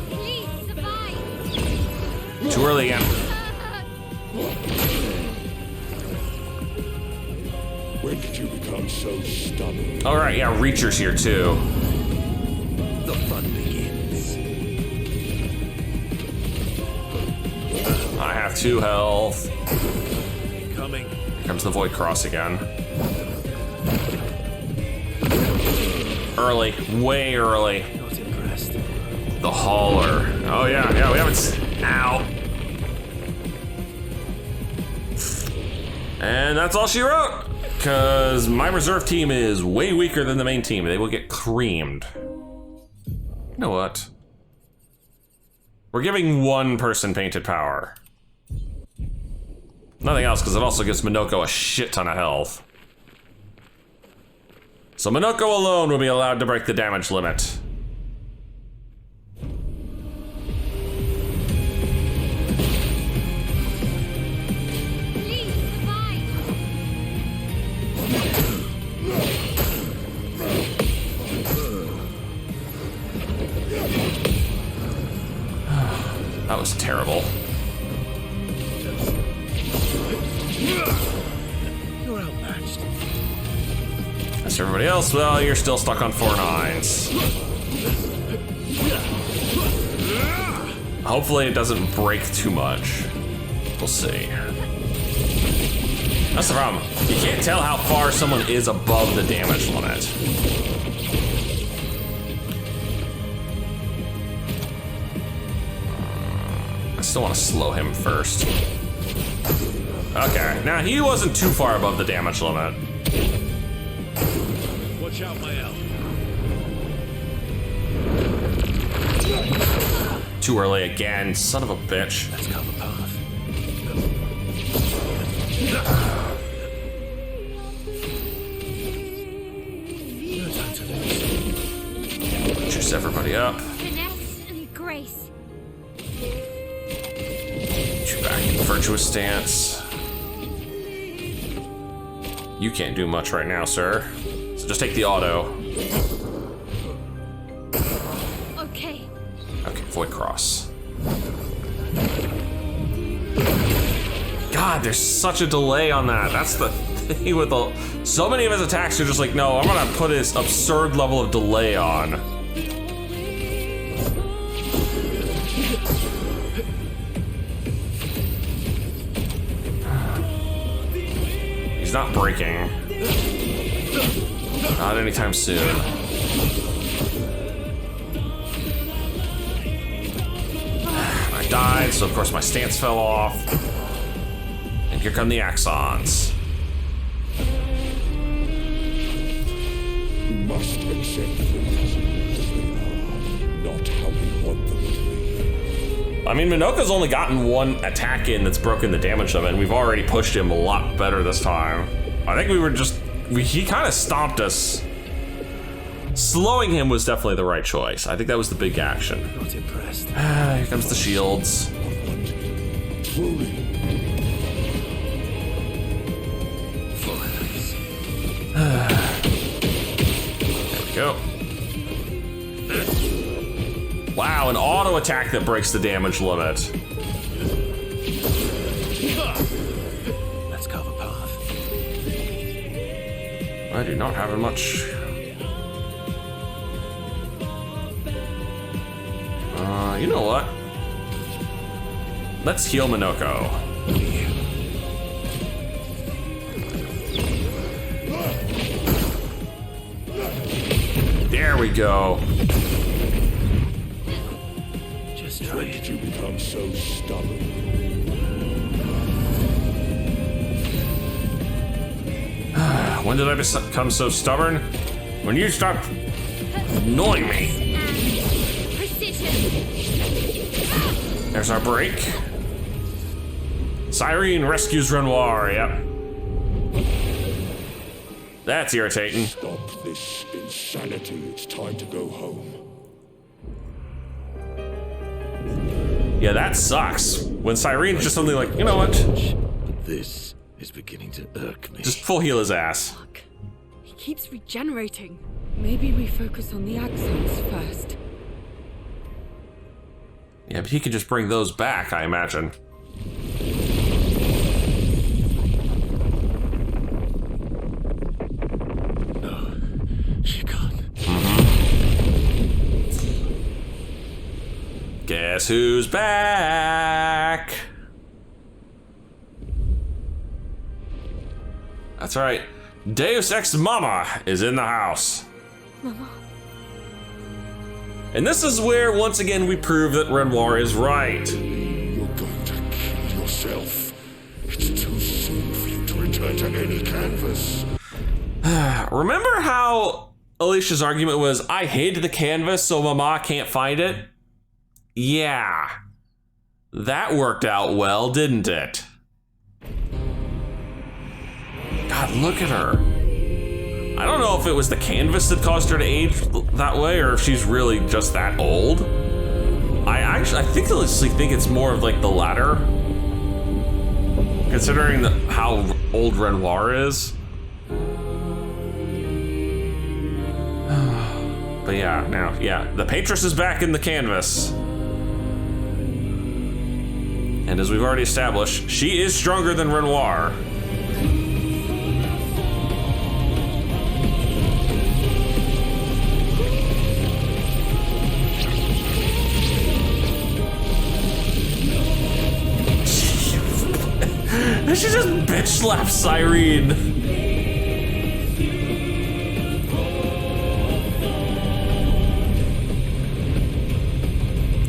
Please survive. Too early again. when did you become so stubborn? Alright, yeah, Reacher's here too. The fun begins. I have 2 health. Coming. Here comes the Void Cross again. Early, way early. Not impressed. The Hauler. Oh yeah, we haven't. Ow. And that's all she wrote. Because my reserve team is way weaker than the main team. They will get creamed. You know what? We're giving one person painted power. Nothing else, because it also gives Minoko a shit ton of health. So Minoko alone will be allowed to break the damage limit. Please survive. That was terrible. You're outmatched. As for everybody else, well, you're still stuck on 4 9s. Hopefully it doesn't break too much. We'll see. That's the problem. You can't tell how far someone is above the damage limit. I still want to slow him first. Okay, now he wasn't too far above the damage limit. Watch out, my elf. Too early again, son of a bitch. Let's cover path. No time to lose. Juice everybody up. Finesse and grace. Get you back in virtuous stance. You can't do much right now, sir. So just take the auto. Okay. Okay, Void Cross. God, there's such a delay on that. That's the thing with so many of his attacks are just like, no, I'm gonna put his absurd level of delay on. He's not breaking. Not anytime soon. I died, so of course my stance fell off. And here come the Axons. You must accept things as they are, not how we want them to be. I mean, Minoka's only gotten one attack in that's broken the damage of it, and we've already pushed him a lot better this time. I think he kind of stomped us. Slowing him was definitely the right choice. I think that was the big action. Not impressed. Here comes the shields. Truly. There we go. Wow, an auto attack that breaks the damage limit. Let's carve a path. I do not have much. You know what? Let's heal Minoko. There we go. Just try it. You become so stubborn. When did I become so stubborn? When you stopped annoying me. Precision. There's our break. Cyrene rescues Renoir, yep. That's irritating. Stop this insanity. It's time to go home. Yeah, that sucks. When Cyrene's just something like, you know what? But this is beginning to irk me. Just full heal his ass. Fuck. He keeps regenerating. Maybe we focus on the accents first. Yeah, but he could just bring those back, I imagine. No, she can't. Guess who's back? That's right. Deus Ex Mama is in the house. Mama. And this is where, once again, we prove that Renoir is right. You're going to kill yourself. It's too soon for you to return to any canvas. Remember how Alicia's argument was, I hid the canvas so Mama can't find it? Yeah. That worked out well, didn't it? God, look at her. I don't know if it was the canvas that caused her to age that way or if she's really just that old. I think it's more of like the latter. Considering how old Renoir is. But yeah, the Paintress is back in the canvas. And as we've already established, she is stronger than Renoir. She just bitch slaps Cyrene.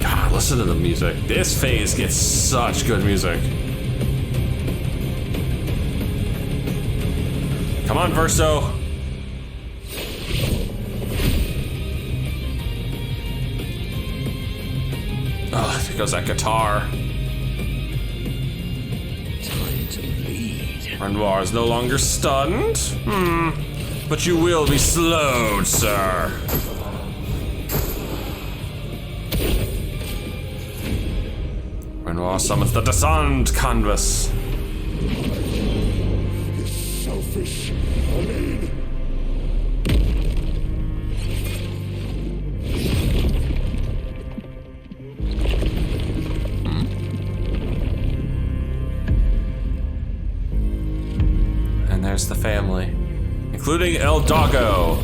God, listen to the music. This phase gets such good music. Come on, Verso. Oh, there goes that guitar. Renoir is no longer stunned. But you will be slowed, sir. Renoir summons the disarmed canvas. This selfish, unaided. There's the family, including El Doggo.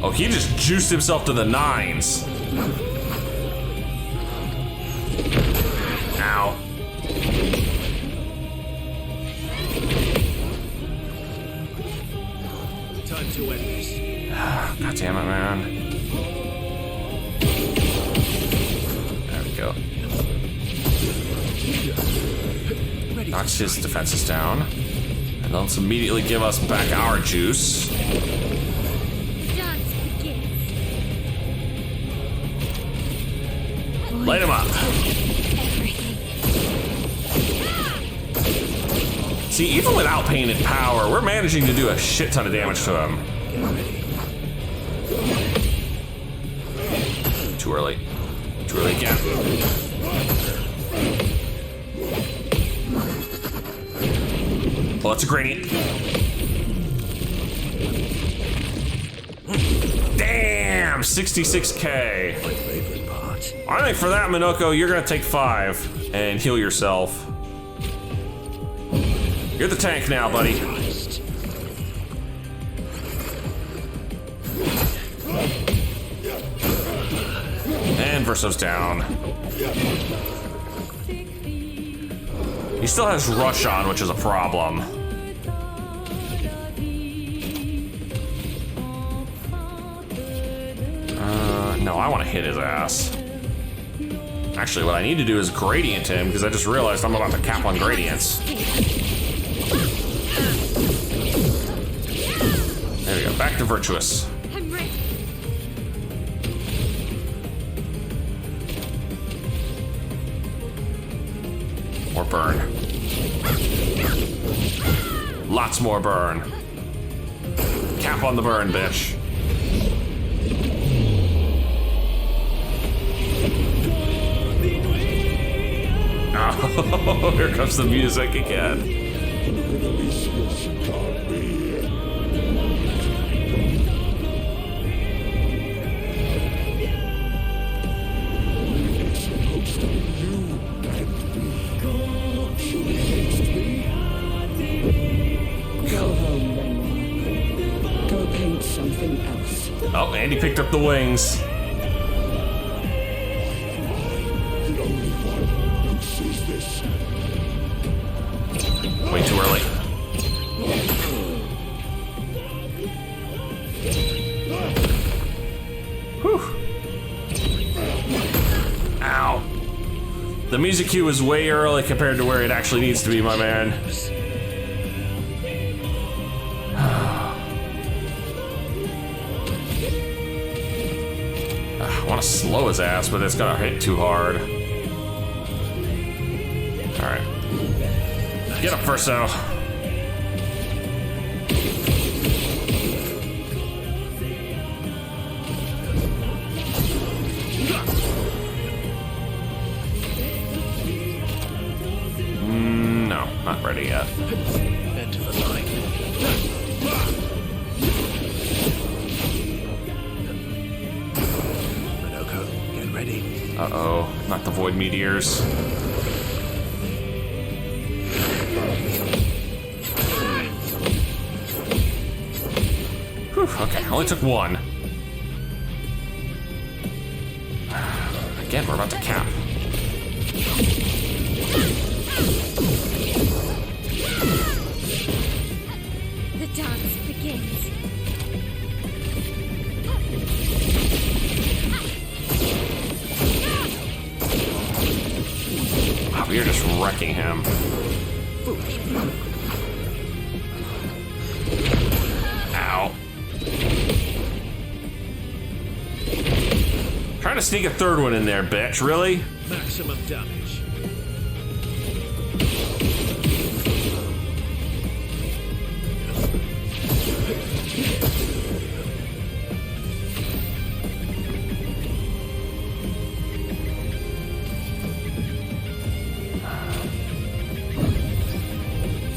Oh, he just juiced himself to the nines. Ow. Time to end this. God damn it, man. There we go. Knocks his defenses down. And Let's immediately give us back our juice. Dance begins. Light him up. Everything. See, even without painted power, we're managing to do a shit ton of damage to him. Too early. Too early again. Well, that's a gradient. Damn, 66k. My favorite part. I think for that, Minoko, you're gonna take 5 and heal yourself. You're the tank now, buddy. And Verso's down. He still has Rush on, which is a problem. No, I want to hit his ass. Actually, what I need to do is gradient him, because I just realized I'm about to cap on gradients. There we go, back to Virtuous. I'm ready. More burn. Lots more burn. Cap on the burn, bitch. Oh, here comes the music again. Go home, Renoir. Go paint something else. Oh, Andy picked up the wings. Way too early. Whew. Ow. The music cue is way early compared to where it actually needs to be, my man. I want to slow his ass, but it's gonna hit too hard. Alright. Get up, Verso. No, not ready yet. Into the line. Minoko, get ready. Uh-oh, not the Void Meteors. Whew, okay, only took 1. Again, we're about to cap. The dance begins. Wow, we are just wrecking him. Ow. Trying to sneak a third one in there, bitch, really? Maximum damage.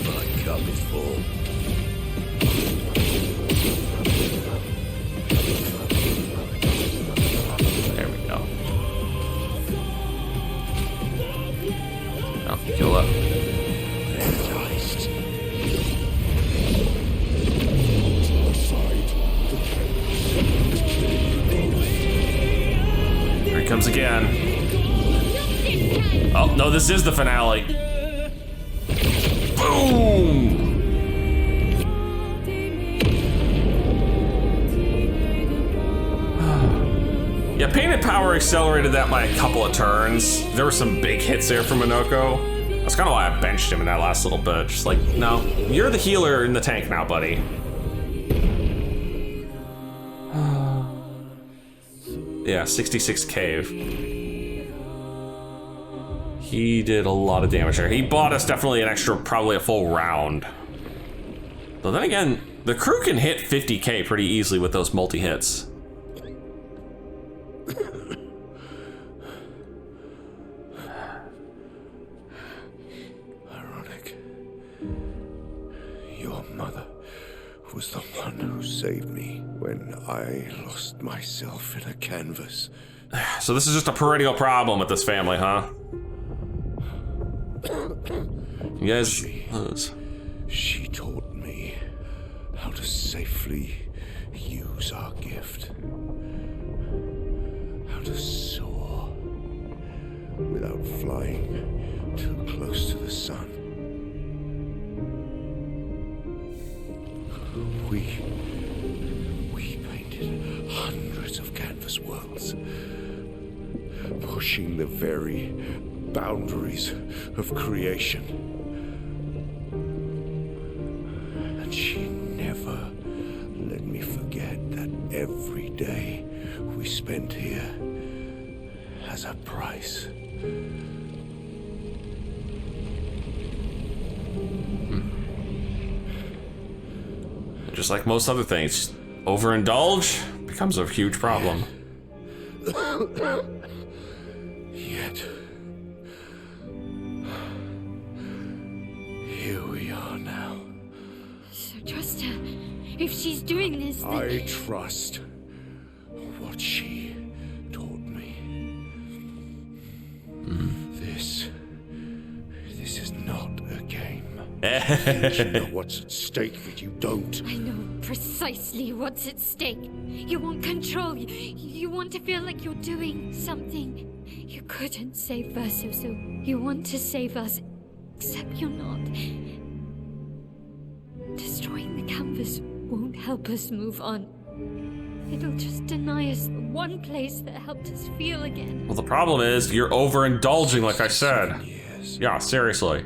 My cup is full. There we go. Oh, heal up. Energized. Here he comes again. Oh, no, this is the finale. Boom! Yeah, Painted Power accelerated that by a couple of turns. There were some big hits there from Minoko. That's kind of why I benched him in that last little bit. Just like, no, you're the healer in the tank now, buddy. Yeah, 66 cave. He did a lot of damage there. He bought us definitely an extra, probably a full round. But then again, the crew can hit 50k pretty easily with those multi-hits. Ironic. Your mother was the one who saved me when I lost myself in a canvas. So this is just a perennial problem with this family, huh? You guys lose. She taught me how to safely use our gift. How to soar without flying too close to the sun. We painted hundreds of canvas worlds, pushing the very boundaries of creation. And she never let me forget that every day we spent here has a price. Just like most other things, overindulge becomes a huge problem. Yet, here we are now. So trust her. If she's doing this, then... I trust what she taught me. This is not a game. You know what's at stake that you don't. I know precisely what's at stake. You want control. You want to feel like you're doing something. You couldn't save Verso, so you want to save us. Except you're not. Destroying the canvas won't help us move on. It'll just deny us the one place that helped us feel again. Well, the problem is you're overindulging, like I said. 7 years. Yeah, seriously.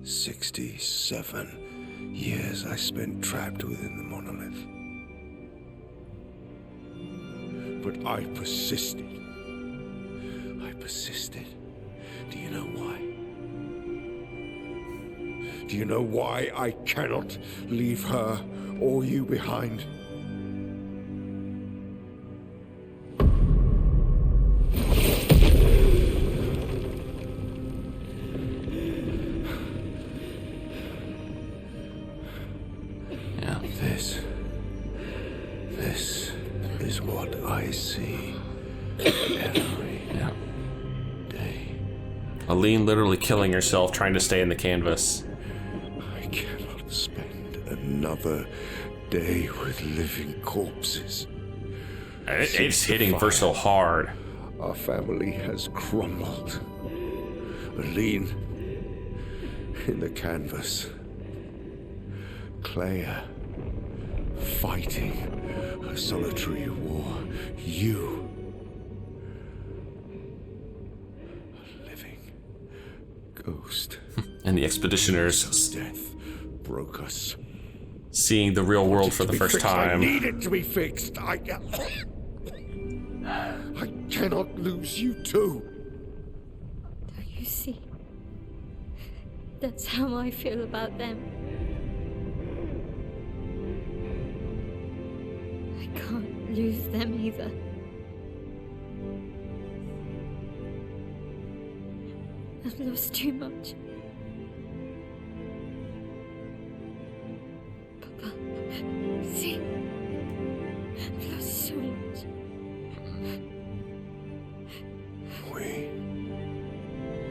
67 years I spent trapped within the monolith. But I persisted. Do you know why? Do you know why I cannot leave her or you behind? Yeah. This is what I see every day. Aline literally killing herself trying to stay in the canvas. I cannot spend another day with living corpses. It's hitting Verso hard. Our family has crumbled. Aline in the canvas. Clair fighting a solitary war. You, a living ghost. And the expeditioners Death broke us. seeing the real world for the first I time. need it to be fixed. I cannot lose you too. Don't you see? That's how I feel about them. I can't lose them either. I've lost too much. Papa, see? I've lost so much.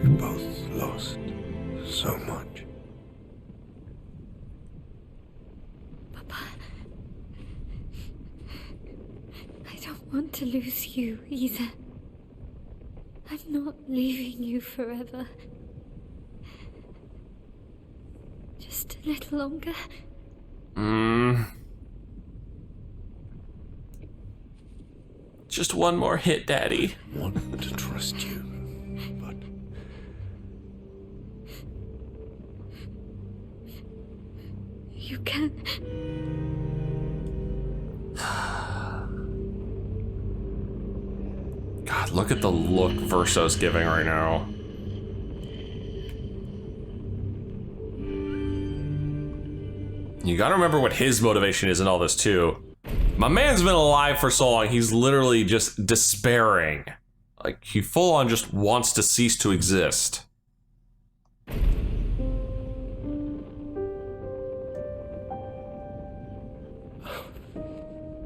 We both lost so much. Papa, I don't want to lose you either. I'm not leaving you forever. Just a little longer. Just one more hit, Daddy. I want to trust you, but God, look at the look Verso's giving right now. You gotta remember what his motivation is in all this, too. My man's been alive for so long, he's literally just despairing. Like, he full on just wants to cease to exist.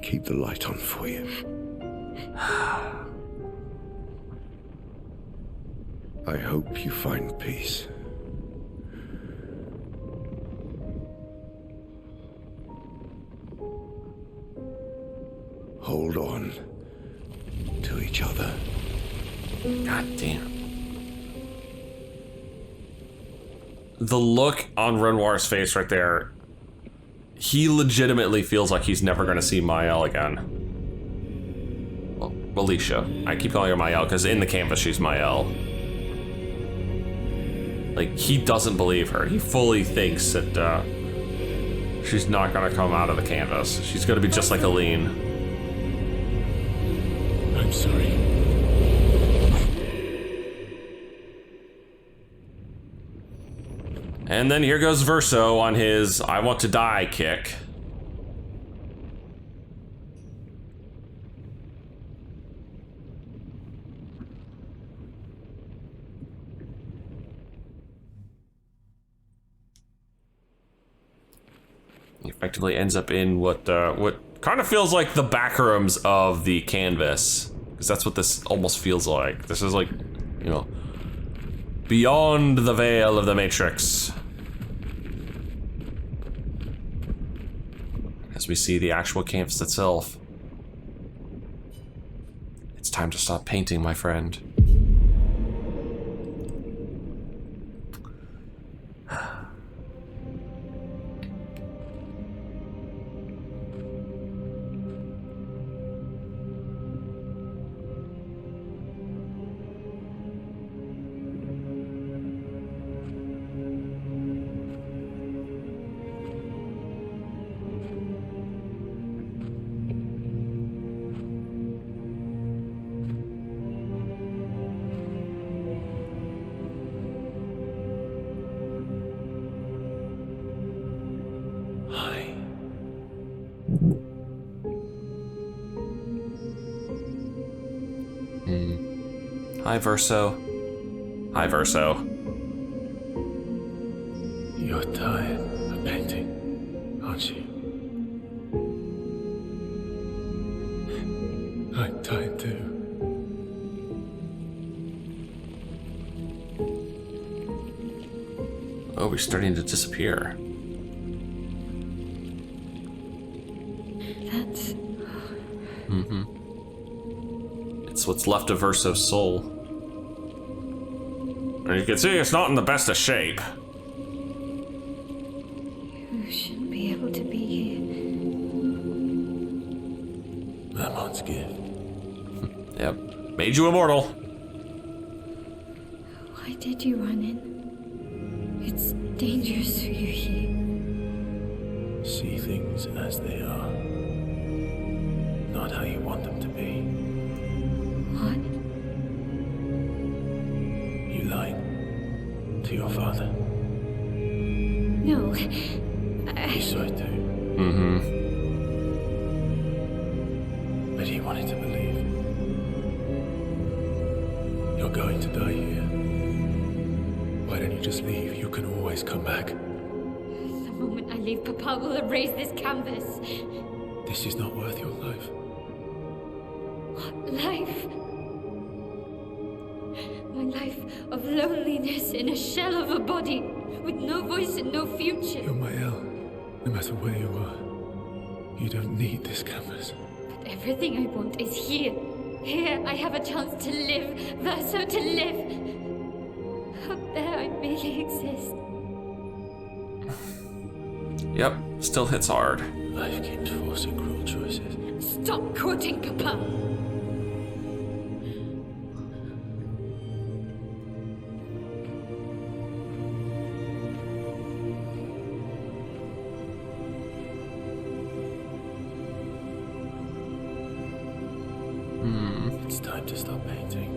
Keep the light on for you. I hope you find peace. Hold on to each other. God damn. The look on Renoir's face right there, he legitimately feels like he's never going to see Maëlle again. Well, Alicia. I keep calling her Maëlle because in the canvas she's Maëlle. Like, he doesn't believe her. He fully thinks that she's not going to come out of the canvas. She's going to be just like Aline. I'm sorry. And then here goes Verso on his I want to die kick. He effectively ends up in what kind of feels like the backrooms of the canvas, because that's what this almost feels like. This is like, you know, beyond the veil of the Matrix. As we see the actual canvas itself. It's time to stop painting, my friend. Hi, Verso. Hi, Verso. You're tired of painting, aren't you? I'm tired too. Oh, we're starting to disappear. That's... It's what's left of Verso's soul. And you can see it's not in the best of shape. You shouldn't be able to be here. Mamon's gift. Yep. Made you immortal. Why did you run in? It's dangerous for you here. See things as they are. Not how you want them to be. What? You lied to your father. No. You saw it too. But he wanted to believe. You're going to die here. Why don't you just leave? You can always come back. The moment I leave, Papa will erase this canvas. This is not worth your life. What life? My life of loneliness in a shell of a body, with no voice and no future. You're Maëlle, no matter where you are. You don't need this canvas. But everything I want is here. Here I have a chance to live, Verso, to live. Up there I merely exist. Yep, still hits hard. Life keeps forcing cruel choices. Stop quoting Papa. It's time to stop painting.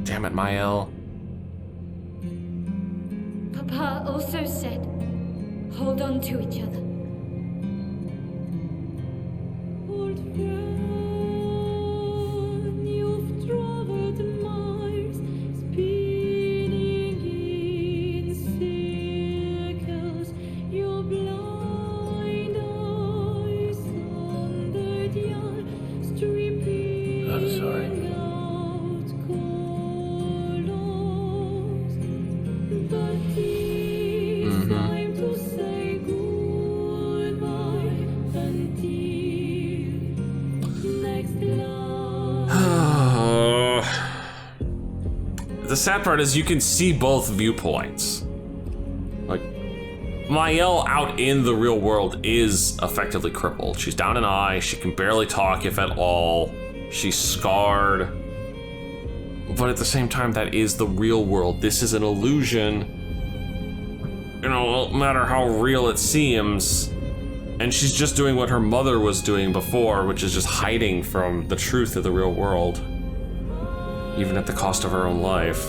Damn it, Mael. Papa also said, hold on to each other. I'm sorry. The sad part is you can see both viewpoints. Like, Mael out in the real world is effectively crippled. She's down an eye, she can barely talk, if at all. She's scarred. But at the same time, that is the real world. This is an illusion. You know, no matter how real it seems. And she's just doing what her mother was doing before, which is just hiding from the truth of the real world. Even at the cost of her own life.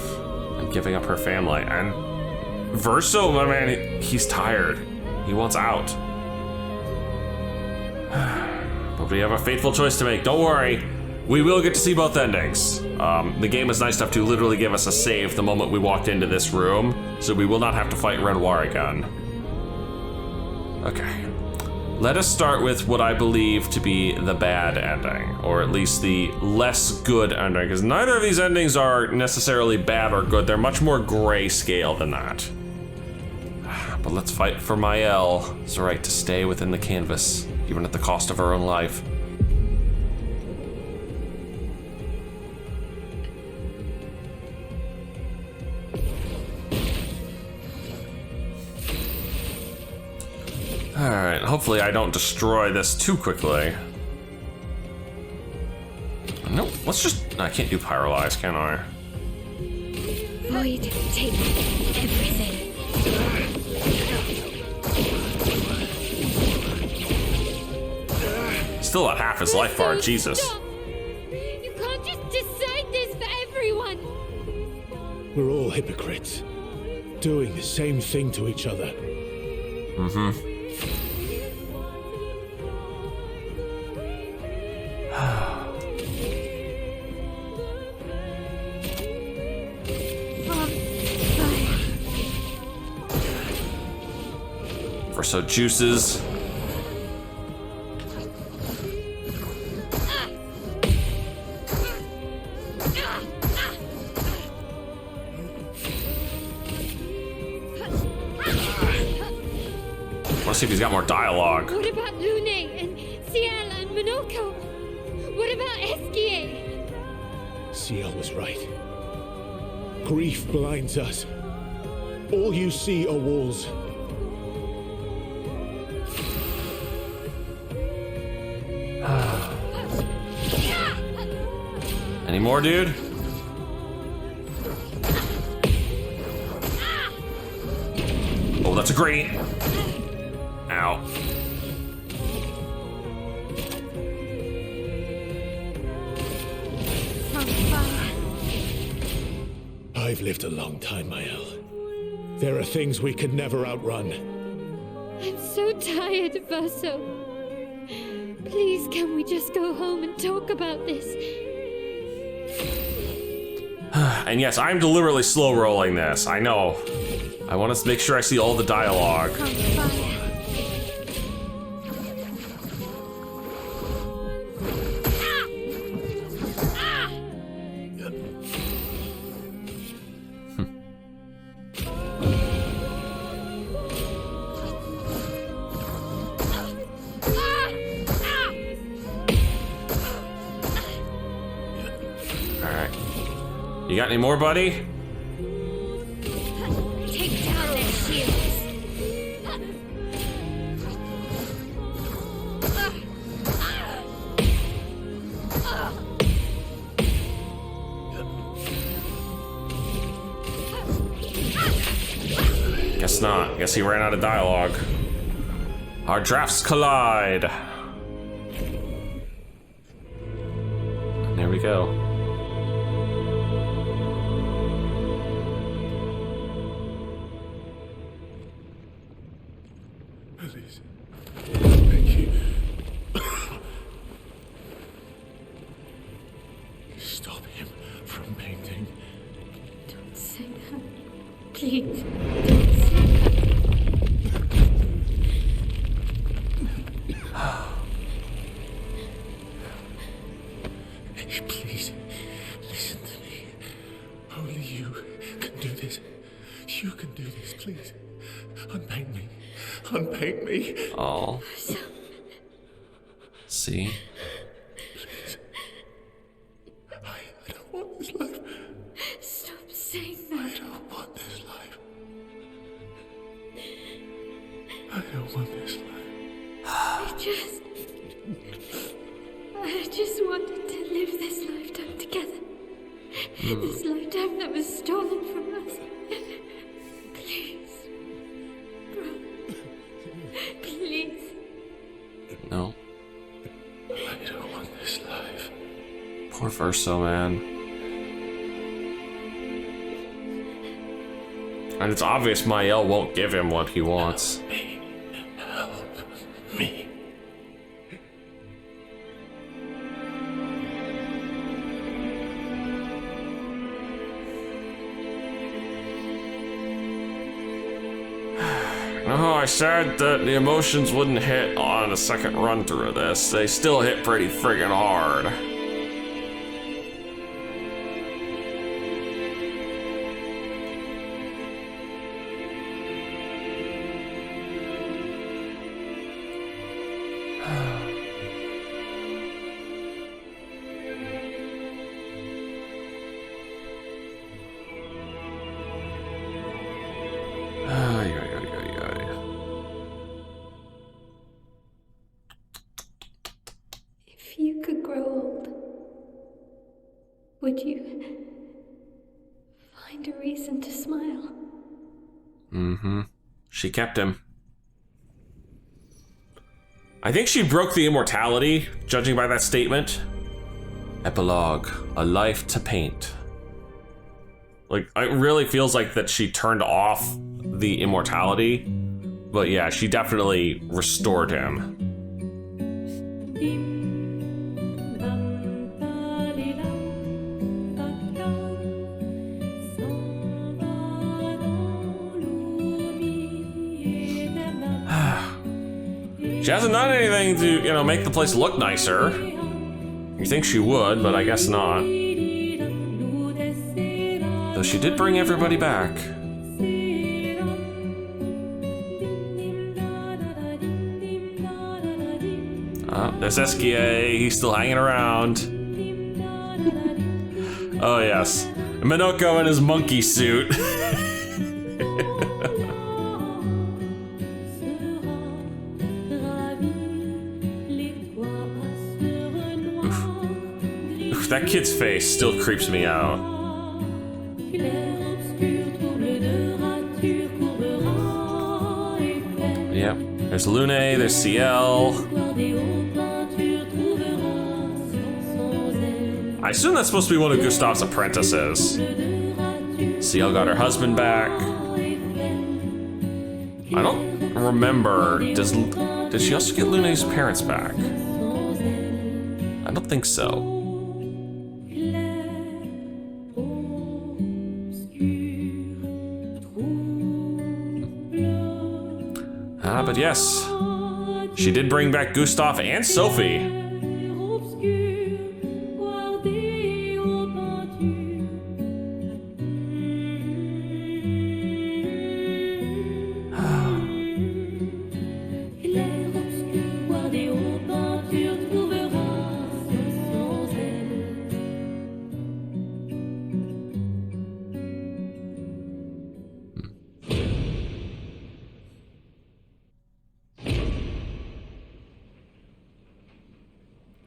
And giving up her family. And Verso, my man, he's tired. He wants out. But we have a fateful choice to make. Don't worry. We will get to see both endings. The game is nice enough to literally give us a save the moment we walked into this room, so we will not have to fight Renoir again. Okay. Let us start with what I believe to be the bad ending, or at least the less good ending, because neither of these endings are necessarily bad or good. They're much more grayscale than that. But let's fight for Mael's right to stay within the canvas, even at the cost of her own life. Alright, hopefully I don't destroy this too quickly. Nope, let's just... I can't do Pyrolyze, can I? Void, take everything. Still at half his life bar, Jesus. Stop. You can't just decide this for everyone. We're all hypocrites, doing the same thing to each other. Mm-hmm. Verso juices. Let's see if he's got more dialogue. What about Lune and Ciel and Monoko? What about Esquier? Ciel was right. Grief blinds us. All you see are walls. Any more, dude? Oh, that's a great. Ow. I've lived a long time, Mael. There are things we could never outrun. I'm so tired, Verso. Please, can we just go home and talk about this? And yes, I'm deliberately slow rolling this. I know. I want to make sure I see all the dialogue. You got any more, buddy? Take down their shields. Guess not. Guess he ran out of dialogue. Our drafts collide. And there we go. Please. Thank you. Stop him from painting. Don't say that. Please. Don't say that. Please, listen to me. Only you can do this. You can do this, please. Unpaint me. Unpaint me. Oh. See? Please. I don't want this life. Stop saying that. I don't want this life. I don't want this life. I just wanted to live this lifetime together. This lifetime that was stolen from us. Please. Bro. Please. No. I don't want this life. Poor Verso, man. And it's obvious Mael won't give him what he wants. Help me. Oh, I said that the emotions wouldn't hit on a second run through of this. They still hit pretty friggin' hard. If you could grow old, would you find a reason to smile? Mm-hmm. She kept him. I think she broke the immortality, judging by that statement. Epilogue, a life to paint. Like, it really feels like that she turned off the immortality. But yeah, she definitely restored him. She hasn't done anything to, make the place look nicer. You think she would, but I guess not. Though she did bring everybody back. There's SKA, he's still hanging around. Oh yes, Minoko in his monkey suit. Oof, that kid's face still creeps me out. Yep, there's Lune, there's CL. I assume that's supposed to be one of Gustav's apprentices. CL got her husband back. I don't remember. Did she also get Lune's parents back? I don't think so. But yes, she did bring back Gustav and Sophie.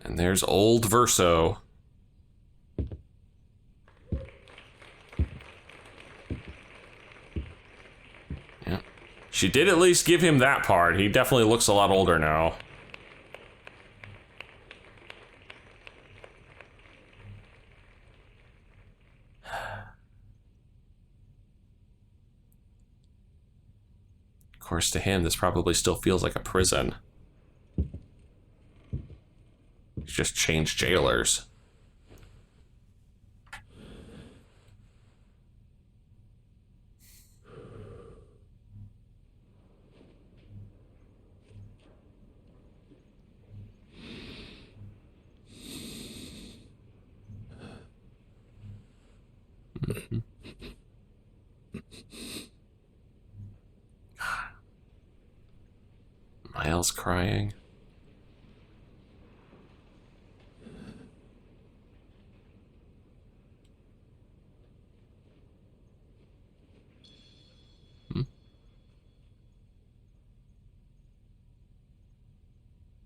And there's old Verso. Yeah, She did at least give him that part. He definitely looks a lot older now. Of course, to him, this probably still feels like a prison. He's just changed jailers. Miles crying.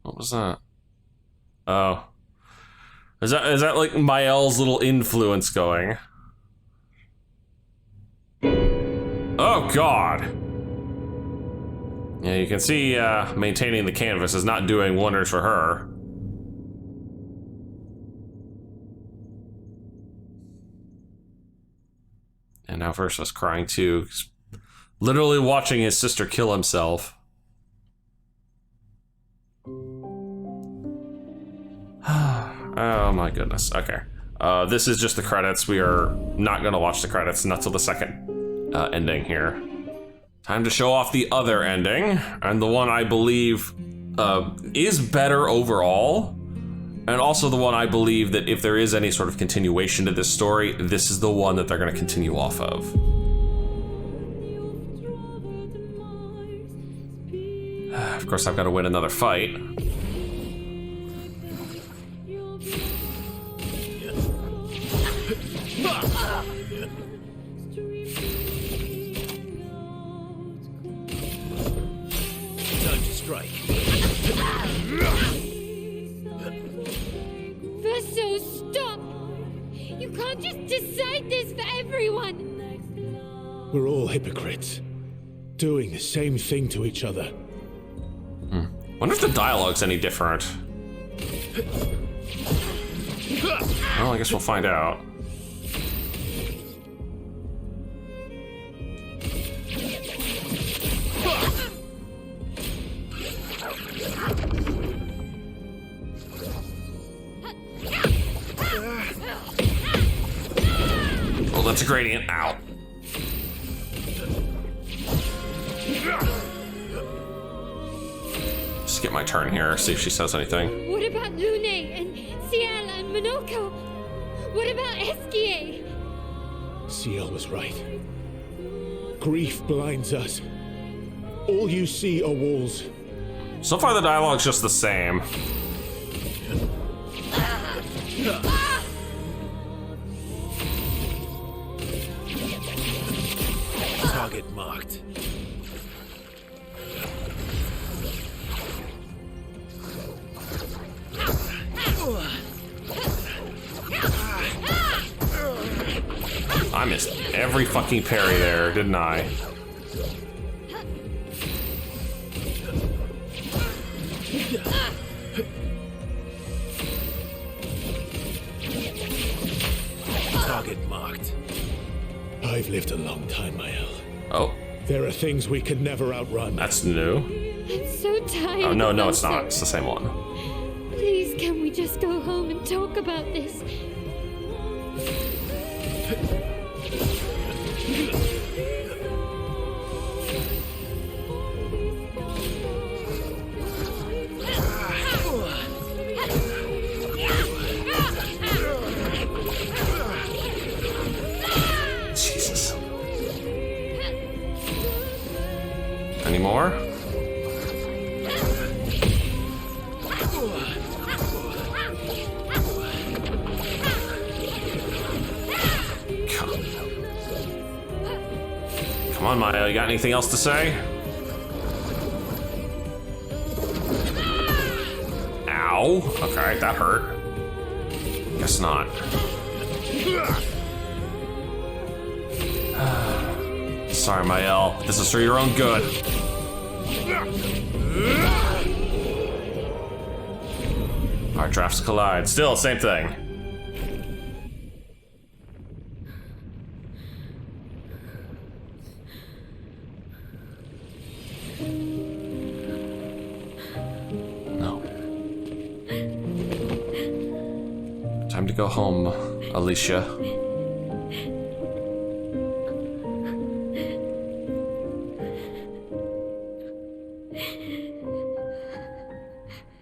What was that? Oh. Is that like Mael's little influence going? Oh god! Yeah, you can see maintaining the canvas is not doing wonders for her. And now Versa's crying too. He's literally watching his sister kill himself. Oh my goodness. Okay. This is just the credits. We are not going to watch the credits, not till the second ending here. Time to show off the other ending, and the one I believe is better overall, and also the one I believe that if there is any sort of continuation to this story, this is the one that they're going to continue off of. Of course, I've got to win another fight. Strike. Verso, stop! You can't just decide this for everyone! We're all hypocrites, doing the same thing to each other. Wonder if the dialogue's any different. Well, I guess we'll find out. Oh, that's a gradient. Ow. Just get my turn here, see if she says anything. What about Lune and Ciel and Monoko? What about Esquier? Ciel was right. Grief blinds us. All you see are walls. So far the dialogue's just the same. Target marked. I missed every fucking parry there, didn't I? Target marked. I've lived a long time, Mael. Oh. There are things we could never outrun. That's new. I'm so tired. Oh, no, it's Verso. not. It's the same one. Please, can we just go home and talk about this? Jesus. Any more? Come on, Maya, you got anything else to say? Ow. Okay, that hurt. Guess not. sorry, Mael. This is for your own good. Our drafts collide. Still, same thing. No. Time to go home, Alicia.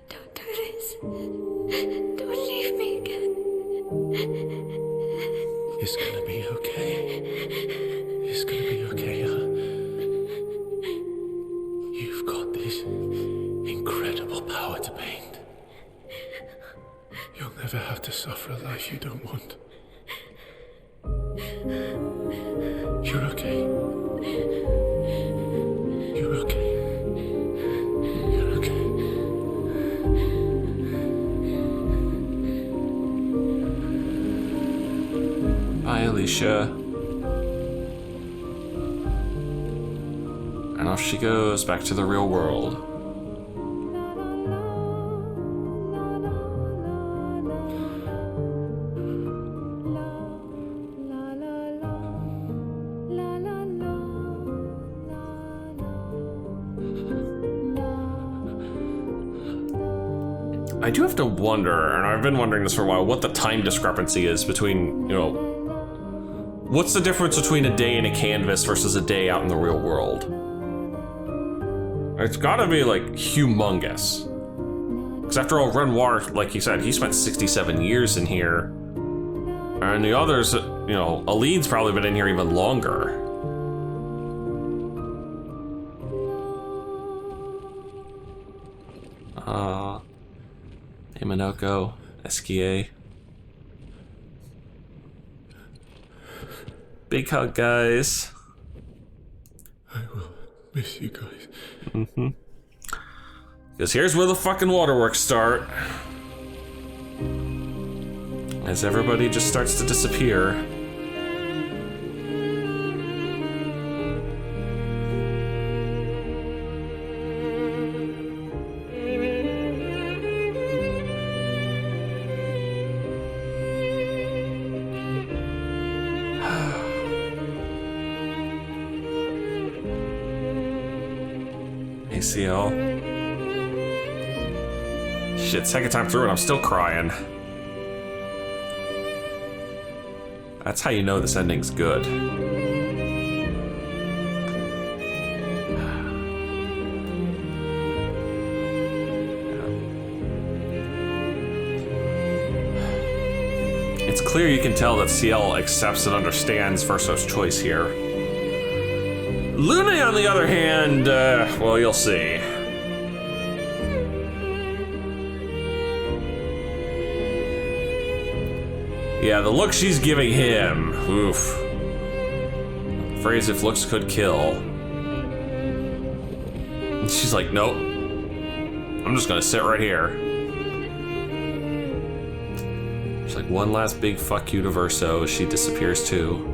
Don't do this. Don't leave me again. It's gonna be okay. It's gonna be okay, huh? You've got this incredible power to paint. You'll never have to suffer a life you don't want. You're okay. You're okay. You're okay. Bye, Alicia. And off she goes back to the real world. I do have to wonder, and I've been wondering this for a while, what the time discrepancy is between, you know, what's the difference between a day in a canvas versus a day out in the real world? It's gotta be, like, humongous. Because after all, Renoir, like he said, he spent 67 years in here. And the others, you know, Alin's probably been in here even longer. Imanoko, Esquier. Big hug, guys. I will miss you guys. Mm-hmm. Because here's where the fucking waterworks start. As everybody just starts to disappear. ACL. Shit, second time through and I'm still crying. That's how you know this ending's good. It's clear you can tell that CL accepts and understands Verso's choice here. Luna, on the other hand, well, you'll see. Yeah, the look she's giving him, oof. Phrase if looks could kill. She's like, nope. I'm just gonna sit right here. She's like, one last big fuck you to Verso as she disappears too.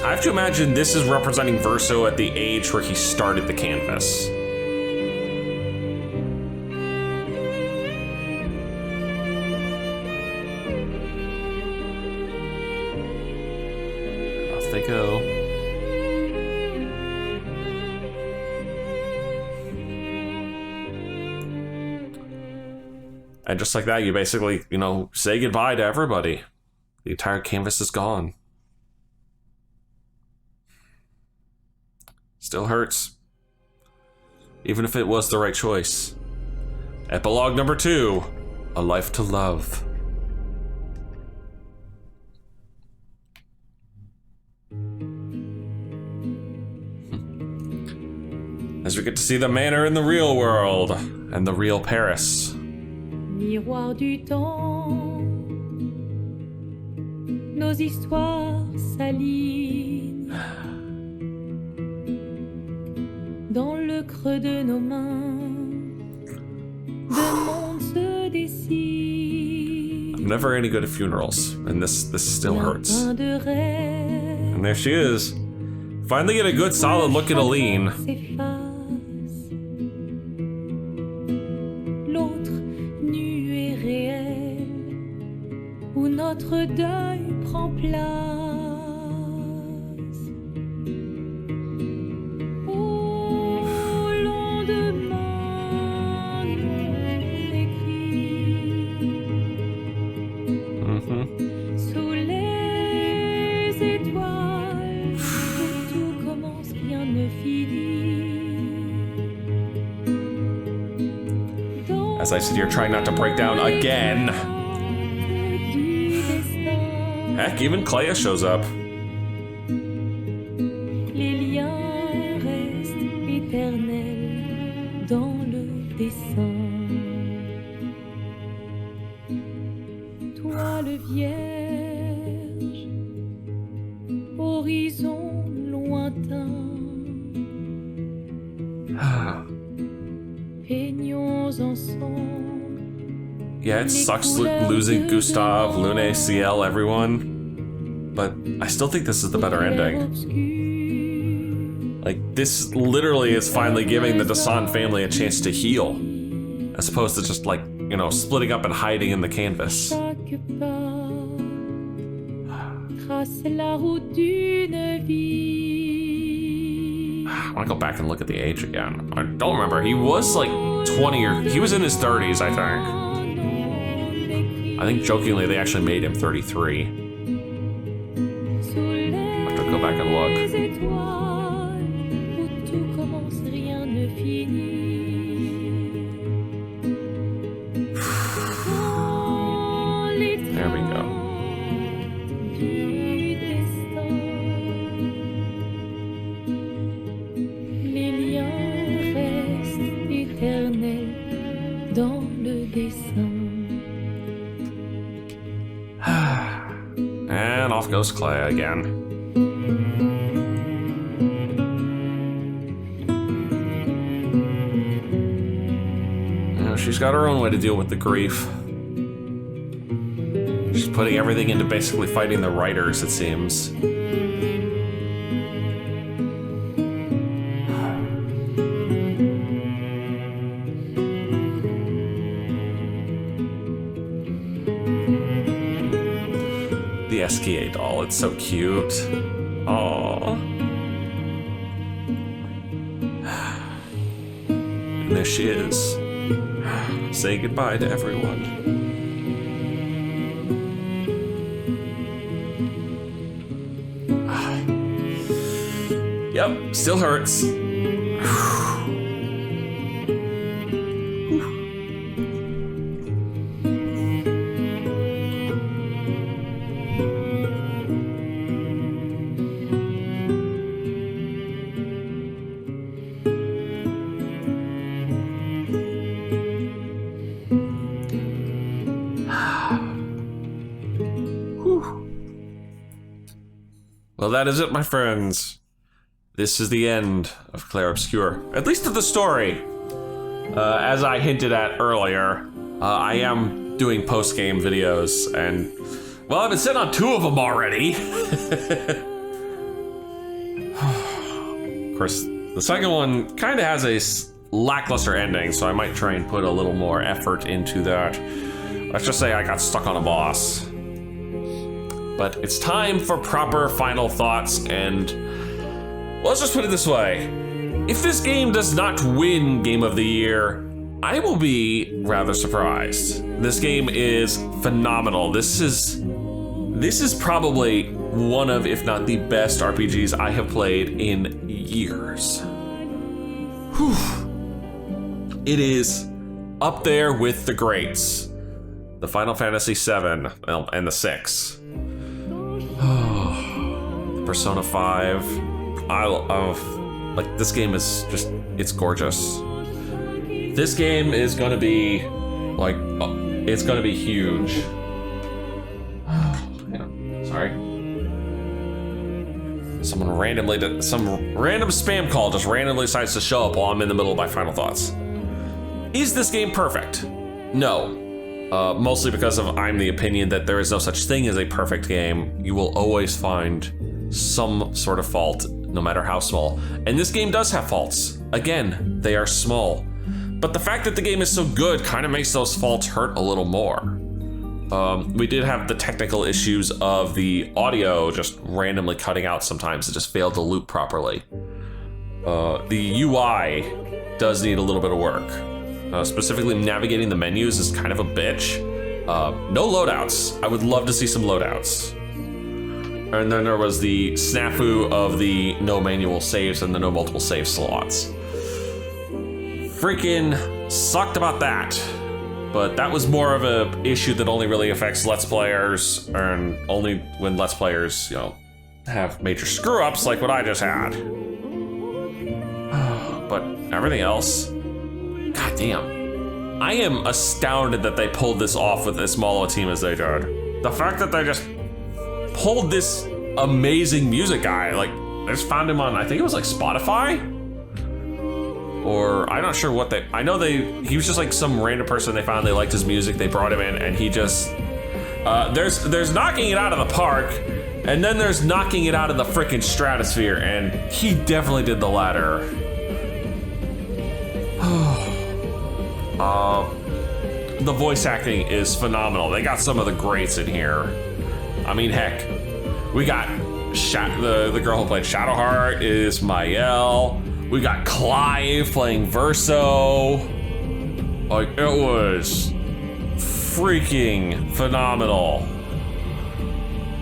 I have to imagine this is representing Verso at the age where he started the canvas. Off they go. And just like that, you basically, you know, say goodbye to everybody. The entire canvas is gone. Still hurts. Even if it was the right choice. Epilogue number 2, A Life to Love. As we get to see the manor in the real world and the real Paris. Miroir du temps, nos histoires s'alignent dans le creux de nos mains. Le monde se dessine. I'm never any good at funerals, and this still hurts. Lapin de rêve, And there she is. Finally get a good solid look at Aline. s'efface. L'autre nu et réel, où notre deuil prend place. Au lendemain non écrit, sous les étoiles, où tout commence, rien ne finit. As I sit here trying not to break down again. Du destin, Heck, even Clair shows up. les liens restent éternels dans le dessin. Toi le vierge, horizon lointain, peignons ensemble. Yeah, it sucks losing Gustav, Lune, CL, everyone. But I still think this is the better Clair ending. Obscur, Like, this literally is finally giving the Desan family a chance to heal. As opposed to just, like, you know, splitting up and hiding in the canvas. chaque pas trace la route d'une vie. I want to go back and look at the age again. I don't remember. He was like 20 or he was in his 30s, I think. I think jokingly they actually made him 33. I have to go back and look. Les étoiles, où tout commence, rien ne finit. Dans les There we go. trains du destin, les liens restent éternels dans le dessin. And off goes Clay again. She's got her own way to deal with the grief. She's putting everything into basically fighting the writers, it seems. The SKA doll, it's so cute. Aww. And there she is. Say goodbye to everyone. Yep, still hurts. Well, that is it, my friends. This is the end of Clair Obscur, at least of the story. As I hinted at earlier, I am doing post-game videos, and, well, I've been sitting on 2 of them already. Of course, the second one kind of has a lackluster ending, so I might try and put a little more effort into that. Let's just say I got stuck on a boss. But it's time for proper final thoughts, and well, let's just put it this way. If this game does not win Game of the Year, I will be rather surprised. This game is phenomenal. This is probably one of, if not the best RPGs I have played in years. Whew. It is up there with the greats. The Final Fantasy VII and the 6. Persona 5. I love, like, this game is just it's gorgeous. This game is gonna be like, it's gonna be huge. Yeah, sorry. Some random spam call just randomly decides to show up while I'm in the middle of my final thoughts. Is this game perfect? No. Mostly because I'm the opinion that there is no such thing as a perfect game. You will always find some sort of fault, no matter how small. And this game does have faults. Again, they are small. But the fact that the game is so good kind of makes those faults hurt a little more. We did have the technical issues of the audio just randomly cutting out sometimes. It just failed to loop properly. The UI does need a little bit of work. Specifically navigating the menus is kind of a bitch. No loadouts. I would love to see some loadouts. And then there was the snafu of the no manual saves and the no multiple save slots. Freaking sucked about that. But that was more of a issue that only really affects Let's Players, and only when Let's Players, you know, have major screw-ups like what I just had. But everything else, goddamn. I am astounded that they pulled this off with as small a team as they did. The fact that they just pulled this amazing music guy, like, I just found him on, I think it was like Spotify? Or I'm not sure what I know he was just like some random person they found, they liked his music, they brought him in, and he just, there's knocking it out of the park, and then there's knocking it out of the freaking stratosphere, and he definitely did the latter. The voice acting is phenomenal. They got some of the greats in here. I mean, heck, we got the girl who played Shadowheart is Mael. We got Clive playing Verso. Like, it was freaking phenomenal.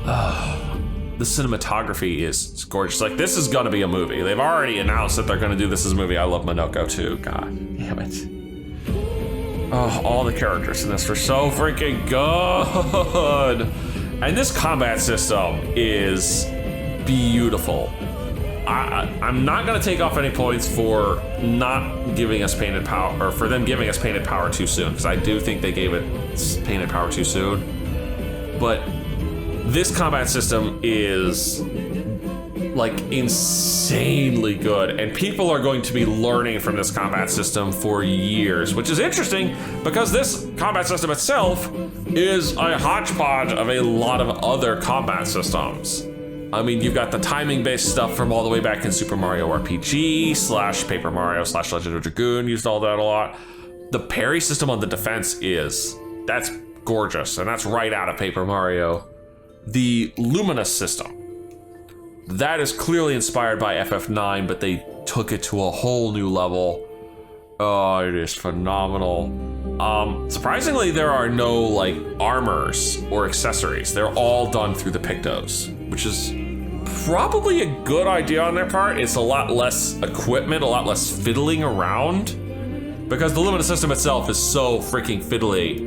The cinematography is gorgeous. Like, this is gonna be a movie. They've already announced that they're gonna do this as a movie. I love Monoko too. God damn it. Oh, all the characters in this were so freaking good. And this combat system is beautiful. I'm not gonna take off any points for not giving us Painted Power, or for them giving us Painted Power too soon, because I do think they gave it Painted Power too soon. But this combat system is like insanely good, and people are going to be learning from this combat system for years, which is interesting because this combat system itself is a hodgepodge of a lot of other combat systems. I mean, you've got the timing-based stuff from all the way back in Super Mario RPG / Paper Mario / Legend of Dragoon, used all that a lot. The parry system on the defense that's gorgeous, and that's right out of Paper Mario. The Luminous system, that is clearly inspired by FF9, but they took it to a whole new level. Oh, it is phenomenal. Surprisingly, there are no like armors or accessories. They're all done through the Pictos, which is probably a good idea on their part. It's a lot less equipment, a lot less fiddling around, because the Luminous system itself is so freaking fiddly.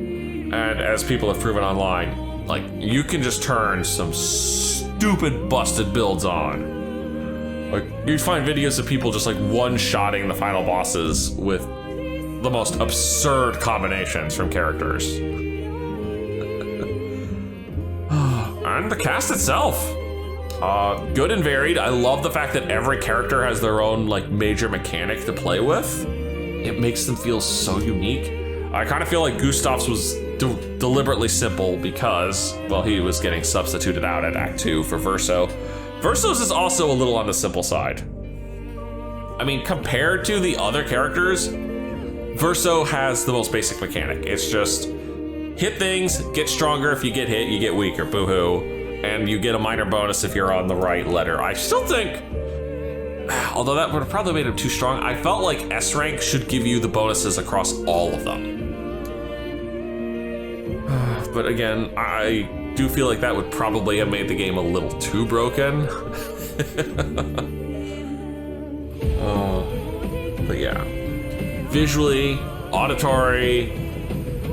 And as people have proven online, like, you can just turn some stupid busted builds on. Like, you'd find videos of people just like one-shotting the final bosses with the most absurd combinations from characters. And the cast itself, good and varied. I love the fact that every character has their own like major mechanic to play with. It makes them feel so unique. I kind of feel like Gustav's was deliberately simple because, well, he was getting substituted out at Act 2 for Verso. Verso's is also a little on the simple side. I mean, compared to the other characters, Verso has the most basic mechanic. It's just hit things, get stronger. If you get hit, you get weaker, boo-hoo. And you get a minor bonus if you're on the right letter. I still think, although that would have probably made him too strong, I felt like S rank should give you the bonuses across all of them. But again, I do feel like that would probably have made the game a little too broken. But yeah, visually, auditory,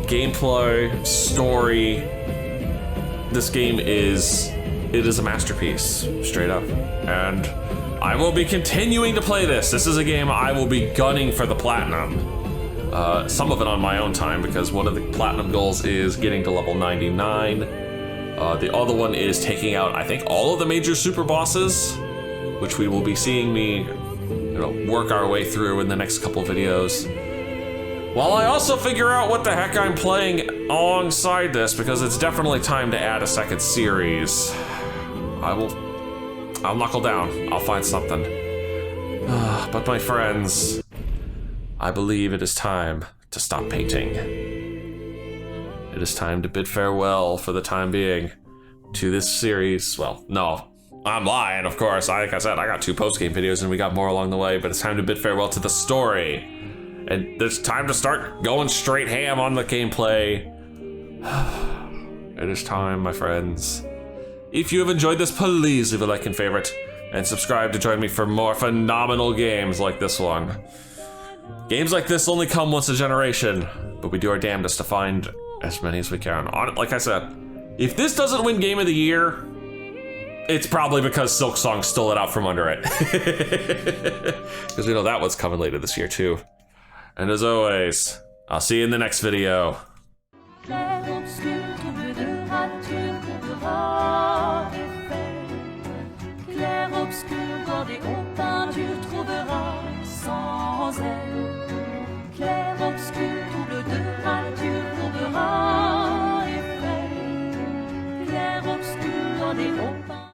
gameplay, story, this game is a masterpiece, straight up. And I will be continuing to play this. This is a game I will be gunning for the platinum. Some of it on my own time, because one of the platinum goals is getting to level 99. The other one is taking out, I think, all of the major super bosses, which we will be seeing me, work our way through in the next couple videos. While I also figure out what the heck I'm playing alongside this, because it's definitely time to add a second series. I'll knuckle down. I'll find something. But my friends, I believe it is time to stop painting. It is time to bid farewell for the time being to this series. Well, no, I'm lying, of course. Like I said, I got 2 post-game videos and we got more along the way, but it's time to bid farewell to the story. And it's time to start going straight ham on the gameplay. It is time, my friends. If you have enjoyed this, please leave a like and favorite, and subscribe to join me for more phenomenal games like this one. Games like this only come once a generation, but we do our damnedest to find as many as we can. Like I said, if this doesn't win Game of the Year, it's probably because Silksong stole it out from under it. Because we know that one's coming later this year too. And as always, I'll see you in the next video. Clair obscur, double de rature, trouvera effet. Clair obscur, bordé aux peintures, trouvera sans elle. Clair obscur, double de rature, trouvera effet. Clair obscur, bordé aux